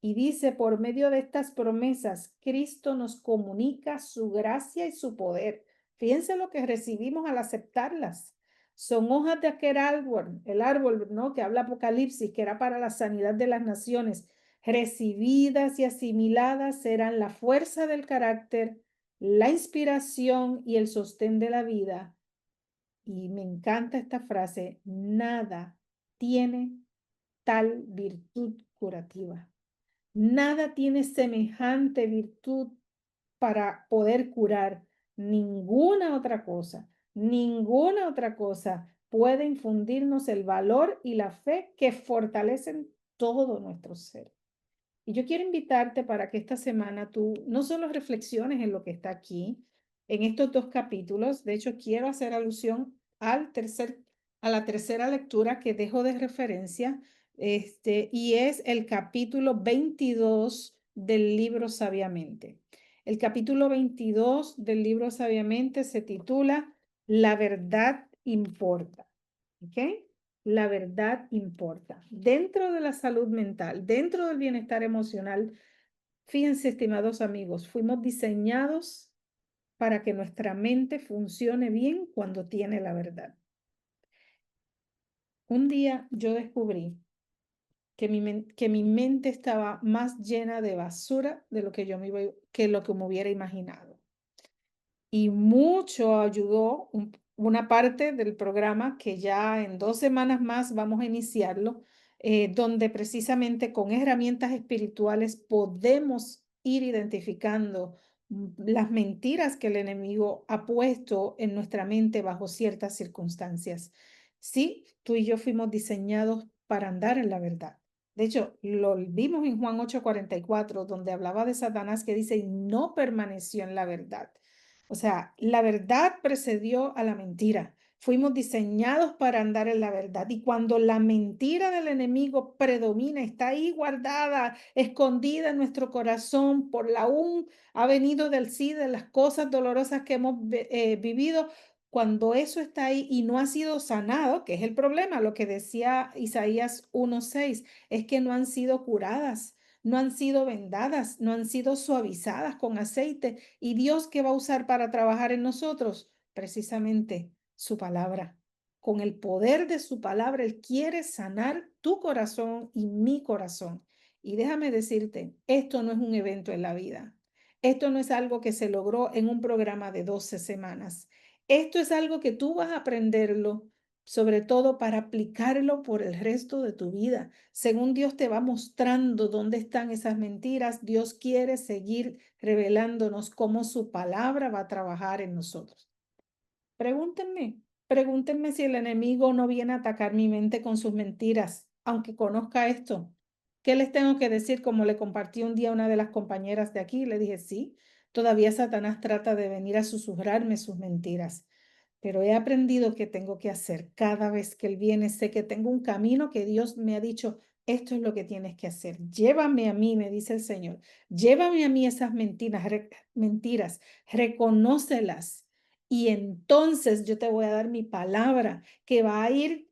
Y dice, por medio de estas promesas, Cristo nos comunica su gracia y su poder. Fíjense lo que recibimos al aceptarlas. Son hojas de aquel árbol, el árbol, ¿no?, que habla Apocalipsis, que era para la sanidad de las naciones. Recibidas y asimiladas serán la fuerza del carácter, la inspiración y el sostén de la vida. Y me encanta esta frase, nada tiene tal virtud curativa. Nada tiene semejante virtud para poder curar. Ninguna otra cosa puede infundirnos el valor y la fe que fortalecen todo nuestro ser. Y yo quiero invitarte para que esta semana tú no solo reflexiones en lo que está aquí, en estos 2 capítulos. De hecho, quiero hacer alusión a la tercera lectura que dejo de referencia, y es el capítulo 22 del libro Sabiamente. El capítulo 22 del libro Sabiamente se titula La verdad importa. ¿Ok? La verdad importa. Dentro de la salud mental, dentro del bienestar emocional, fíjense, estimados amigos, fuimos diseñados para que nuestra mente funcione bien cuando tiene la verdad. Un día yo descubrí que mi mente estaba más llena de basura de lo que que lo que me hubiera imaginado. Y mucho ayudó una parte del programa que ya en 2 semanas más vamos a iniciarlo, donde precisamente con herramientas espirituales podemos ir identificando las mentiras que el enemigo ha puesto en nuestra mente bajo ciertas circunstancias. Sí, tú y yo fuimos diseñados para andar en la verdad. De hecho, lo vimos en Juan 8:44, donde hablaba de Satanás, que dice, no permaneció en la verdad. O sea, la verdad precedió a la mentira. Fuimos diseñados para andar en la verdad. Y cuando la mentira del enemigo predomina, está ahí guardada, escondida en nuestro corazón, por la aún ha venido del sí, de las cosas dolorosas que hemos vivido, cuando eso está ahí y no ha sido sanado, que es el problema, lo que decía Isaías 1:6, es que no han sido curadas, no han sido vendadas, no han sido suavizadas con aceite. ¿Y Dios qué va a usar para trabajar en nosotros? Precisamente su palabra. Con el poder de su palabra, Él quiere sanar tu corazón y mi corazón. Y déjame decirte, esto no es un evento en la vida. Esto no es algo que se logró en un programa de 12 semanas. Esto es algo que tú vas a aprenderlo, sobre todo para aplicarlo por el resto de tu vida. Según Dios te va mostrando dónde están esas mentiras, Dios quiere seguir revelándonos cómo su palabra va a trabajar en nosotros. Pregúntenme si el enemigo no viene a atacar mi mente con sus mentiras, aunque conozca esto. ¿Qué les tengo que decir? Como le compartí un día a una de las compañeras de aquí, le dije, sí, todavía Satanás trata de venir a susurrarme sus mentiras, pero he aprendido que tengo que hacer cada vez que él viene. Sé que tengo un camino que Dios me ha dicho, esto es lo que tienes que hacer. Llévame a mí, me dice el Señor. Llévame a mí esas mentiras, reconócelas. Y entonces yo te voy a dar mi palabra que va a ir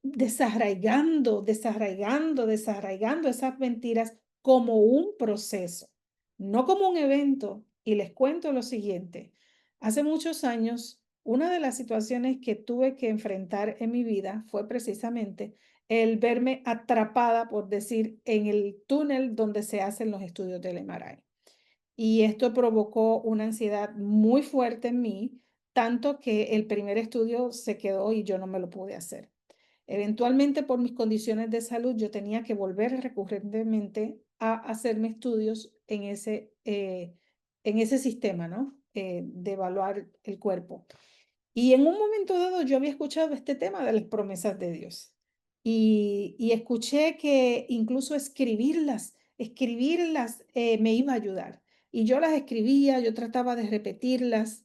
desarraigando esas mentiras como un proceso, no como un evento. Y les cuento lo siguiente. Hace muchos años, una de las situaciones que tuve que enfrentar en mi vida fue precisamente el verme atrapada, por decir, en el túnel donde se hacen los estudios del MRI. Y esto provocó una ansiedad muy fuerte en mí, tanto que el primer estudio se quedó y yo no me lo pude hacer. Eventualmente, por mis condiciones de salud, yo tenía que volver recurrentemente a hacerme estudios en ese sistema, ¿no? De evaluar el cuerpo. Y en un momento dado yo había escuchado este tema de las promesas de Dios y escuché que incluso escribirlas me iba a ayudar. Y yo las escribía, yo trataba de repetirlas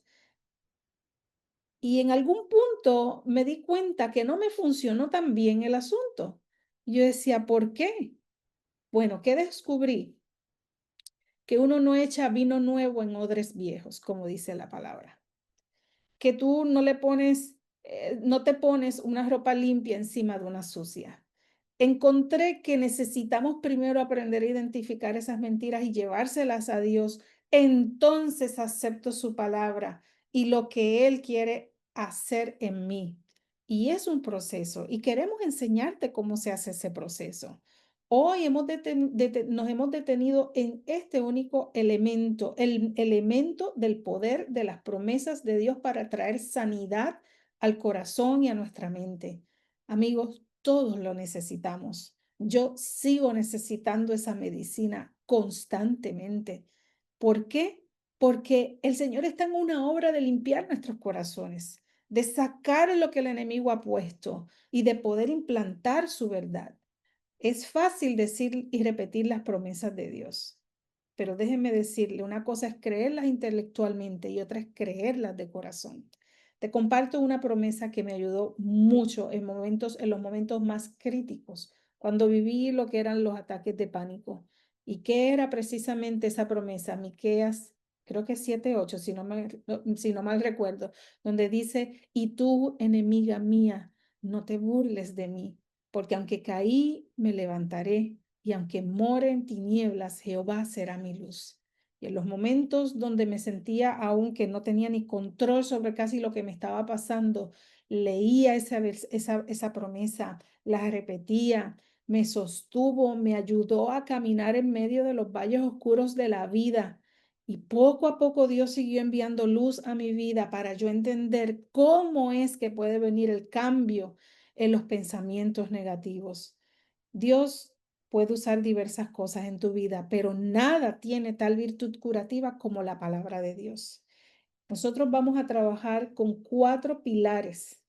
y en algún punto me di cuenta que no me funcionó tan bien el asunto. Yo decía, ¿por qué? Bueno, ¿qué descubrí? Que uno no echa vino nuevo en odres viejos, como dice la palabra. Que tú no te pones una ropa limpia encima de una sucia. Encontré que necesitamos primero aprender a identificar esas mentiras y llevárselas a Dios. Entonces acepto su palabra y lo que Él quiere hacer en mí. Y es un proceso y queremos enseñarte cómo se hace ese proceso. Hoy nos hemos detenido en este único elemento, el elemento del poder de las promesas de Dios para traer sanidad al corazón y a nuestra mente. Amigos, todos lo necesitamos. Yo sigo necesitando esa medicina constantemente. ¿Por qué? Porque el Señor está en una obra de limpiar nuestros corazones, de sacar lo que el enemigo ha puesto y de poder implantar su verdad. Es fácil decir y repetir las promesas de Dios, pero déjeme decirle, una cosa es creerlas intelectualmente y otra es creerlas de corazón. Te comparto una promesa que me ayudó mucho en los momentos más críticos, cuando viví lo que eran los ataques de pánico. ¿Y qué era precisamente esa promesa? Miqueas, creo que 7:8, si no mal recuerdo, donde dice, y tú, enemiga mía, no te burles de mí, porque aunque caí, me levantaré, y aunque more en tinieblas, Jehová será mi luz. Y en los momentos donde me sentía aún que no tenía ni control sobre casi lo que me estaba pasando, leía esa promesa, la repetía, me sostuvo, me ayudó a caminar en medio de los valles oscuros de la vida. Y poco a poco Dios siguió enviando luz a mi vida para yo entender cómo es que puede venir el cambio en los pensamientos negativos. Dios puede usar diversas cosas en tu vida, pero nada tiene tal virtud curativa como la palabra de Dios. Nosotros vamos a trabajar con 4 pilares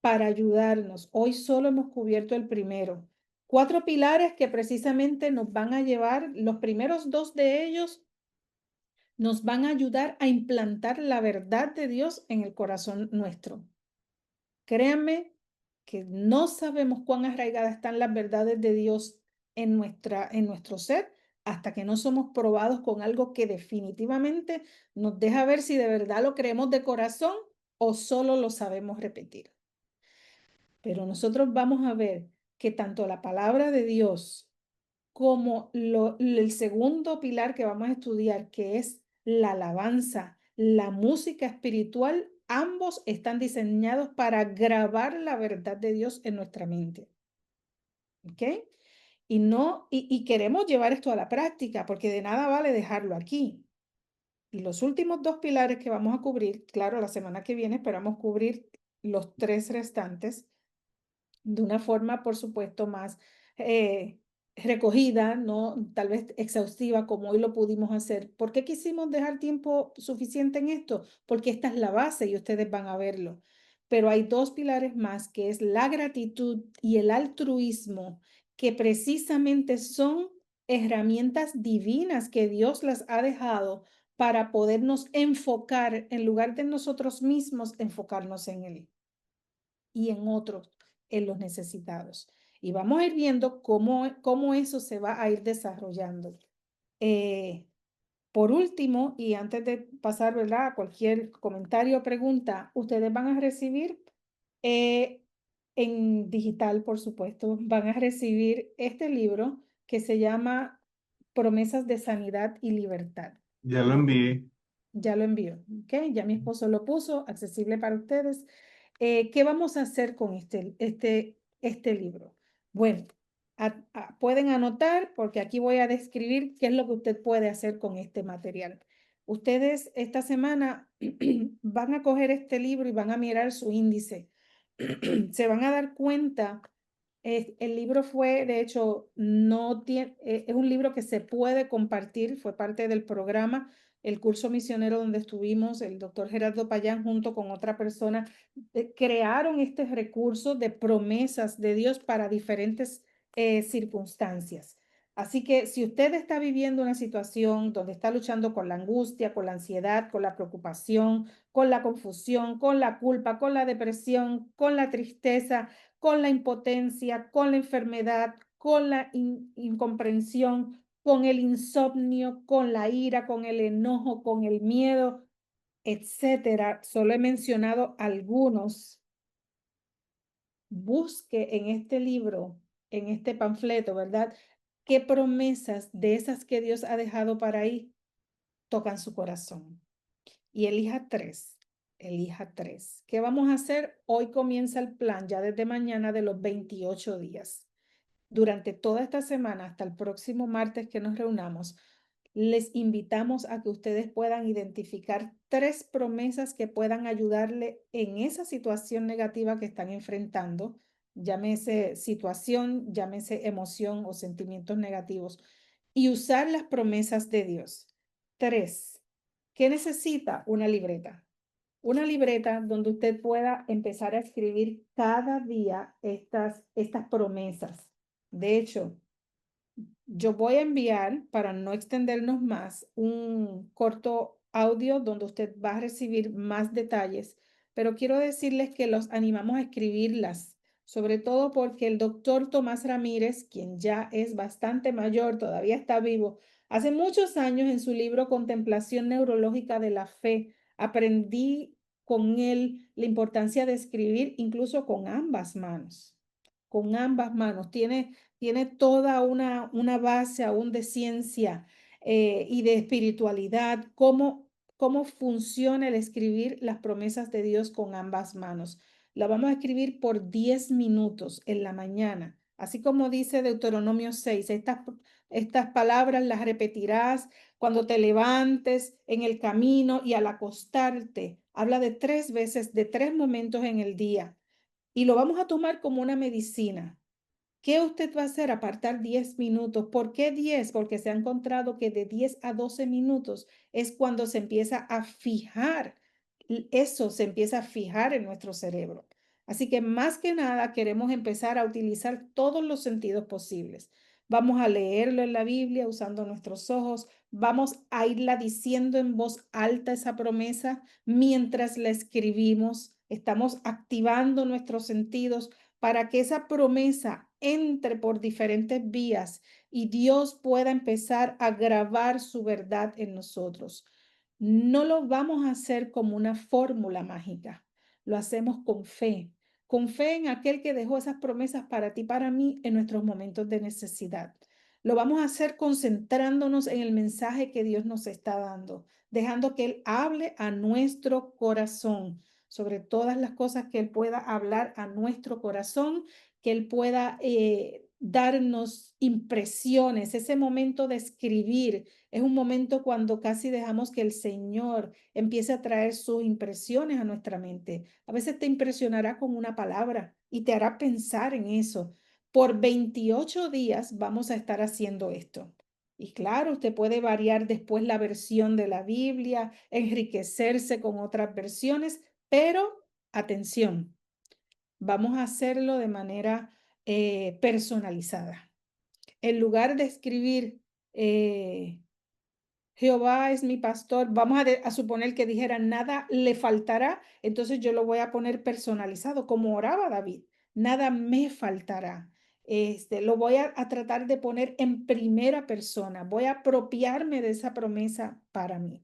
para ayudarnos. Hoy solo hemos cubierto el primero. 4 pilares que precisamente nos van a llevar, los primeros 2 de ellos nos van a ayudar a implantar la verdad de Dios en el corazón nuestro. Créanme que no sabemos cuán arraigadas están las verdades de Dios en nuestro ser hasta que no somos probados con algo que definitivamente nos deja ver si de verdad lo creemos de corazón o solo lo sabemos repetir. Pero nosotros vamos a ver que tanto la palabra de Dios como el segundo pilar que vamos a estudiar, que es la alabanza, la música espiritual, ambos están diseñados para grabar la verdad de Dios en nuestra mente. ¿Ok? Y no, y queremos llevar esto a la práctica, porque de nada vale dejarlo aquí. Y los últimos 2 pilares que vamos a cubrir, claro, la semana que viene esperamos cubrir los 3 restantes de una forma, por supuesto, más eh, recogida, no tal vez exhaustiva como hoy lo pudimos hacer. ¿Por qué quisimos dejar tiempo suficiente en esto? Porque esta es la base y ustedes van a verlo. Pero hay 2 pilares más, que es la gratitud y el altruismo, que precisamente son herramientas divinas que Dios las ha dejado para podernos enfocar, en lugar de nosotros mismos, enfocarnos en Él y en otros, en los necesitados. Y vamos a ir viendo cómo eso se va a ir desarrollando. Eh, por último, y antes de pasar, ¿verdad?, a cualquier comentario o pregunta, ustedes van a recibir eh, en digital, por supuesto, van a recibir este libro que se llama Promesas de Sanidad y Libertad. Ya lo envié. Ya lo envío, ¿ok? Ya mi esposo lo puso, accesible para ustedes. ¿Qué vamos a hacer con este libro? Bueno, pueden anotar porque aquí voy a describir qué es lo que usted puede hacer con este material. Ustedes esta semana van a coger este libro y van a mirar su índice. Se van a dar cuenta, el libro fue, de hecho, no tiene, es un libro que se puede compartir, fue parte del programa, el curso misionero donde estuvimos, el doctor Gerardo Payán junto con otra persona, crearon este recurso de promesas de Dios para diferentes circunstancias. Así que si usted está viviendo una situación donde está luchando con la angustia, con la ansiedad, con la preocupación, con la confusión, con la culpa, con la depresión, con la tristeza, con la impotencia, con la enfermedad, con la incomprensión, con el insomnio, con la ira, con el enojo, con el miedo, etcétera. Solo he mencionado algunos. Busque en este libro, en este panfleto, ¿verdad? ¿Qué promesas de esas que Dios ha dejado para ahí tocan su corazón? Y elija tres, elija tres. ¿Qué vamos a hacer? Hoy comienza el plan, ya desde mañana, de los 28 días. Durante toda esta semana, hasta el próximo martes que nos reunamos, les invitamos a que ustedes puedan identificar tres promesas que puedan ayudarle en esa situación negativa que están enfrentando, llámese situación, llámese emoción o sentimientos negativos, y usar las promesas de Dios. Tres, ¿qué necesita? Una libreta. Una libreta donde usted pueda empezar a escribir cada día estas promesas. De hecho, yo voy a enviar, para no extendernos más, un corto audio donde usted va a recibir más detalles, pero quiero decirles que los animamos a escribirlas, sobre todo porque el doctor Tomás Ramírez, quien ya es bastante mayor, todavía está vivo, hace muchos años en su libro Contemplación Neurológica de la Fe, aprendí con él la importancia de escribir incluso con ambas manos. Con ambas manos. Tiene toda una base aún de ciencia y de espiritualidad, cómo funciona el escribir las promesas de Dios con ambas manos. La vamos a escribir por 10 minutos en la mañana, así como dice Deuteronomio 6. Estas palabras las repetirás cuando te levantes, en el camino y al acostarte. Habla de 3 veces, de 3 momentos en el día. Y lo vamos a tomar como una medicina. ¿Qué usted va a hacer? Apartar 10 minutos. ¿Por qué 10? Porque se ha encontrado que de 10 a 12 minutos es cuando se empieza a fijar, eso se empieza a fijar en nuestro cerebro. Así que más que nada queremos empezar a utilizar todos los sentidos posibles. Vamos a leerlo en la Biblia usando nuestros ojos. Vamos a irla diciendo en voz alta esa promesa mientras la escribimos. Estamos activando nuestros sentidos para que esa promesa entre por diferentes vías y Dios pueda empezar a grabar su verdad en nosotros. No lo vamos a hacer como una fórmula mágica, lo hacemos con fe en aquel que dejó esas promesas para ti, para mí, en nuestros momentos de necesidad. Lo vamos a hacer concentrándonos en el mensaje que Dios nos está dando, dejando que Él hable a nuestro corazón sobre todas las cosas que Él pueda hablar a nuestro corazón, que Él pueda darnos impresiones. Ese momento de escribir es un momento cuando casi dejamos que el Señor empiece a traer sus impresiones a nuestra mente. A veces te impresionará con una palabra y te hará pensar en eso. Por 28 días vamos a estar haciendo esto. Y claro, usted puede variar después la versión de la Biblia, enriquecerse con otras versiones, pero atención, vamos a hacerlo de manera personalizada. En lugar de escribir, eh, Jehová es mi pastor, vamos a suponer que dijera, nada le faltará, entonces yo lo voy a poner personalizado, como oraba David, nada me faltará. Lo voy a tratar de poner en primera persona, voy a apropiarme de esa promesa para mí.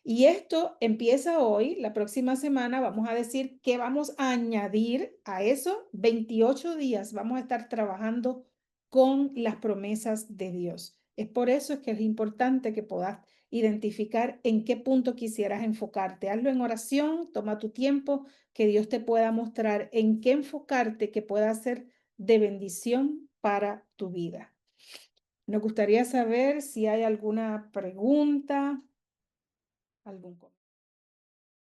Y esto empieza hoy, la próxima semana vamos a decir que vamos a añadir a eso 28 días, vamos a estar trabajando con las promesas de Dios. Es por eso que es importante que puedas identificar en qué punto quisieras enfocarte. Hazlo en oración, toma tu tiempo, que Dios te pueda mostrar en qué enfocarte que pueda ser de bendición para tu vida. Nos gustaría saber si hay alguna pregunta, algún comentario.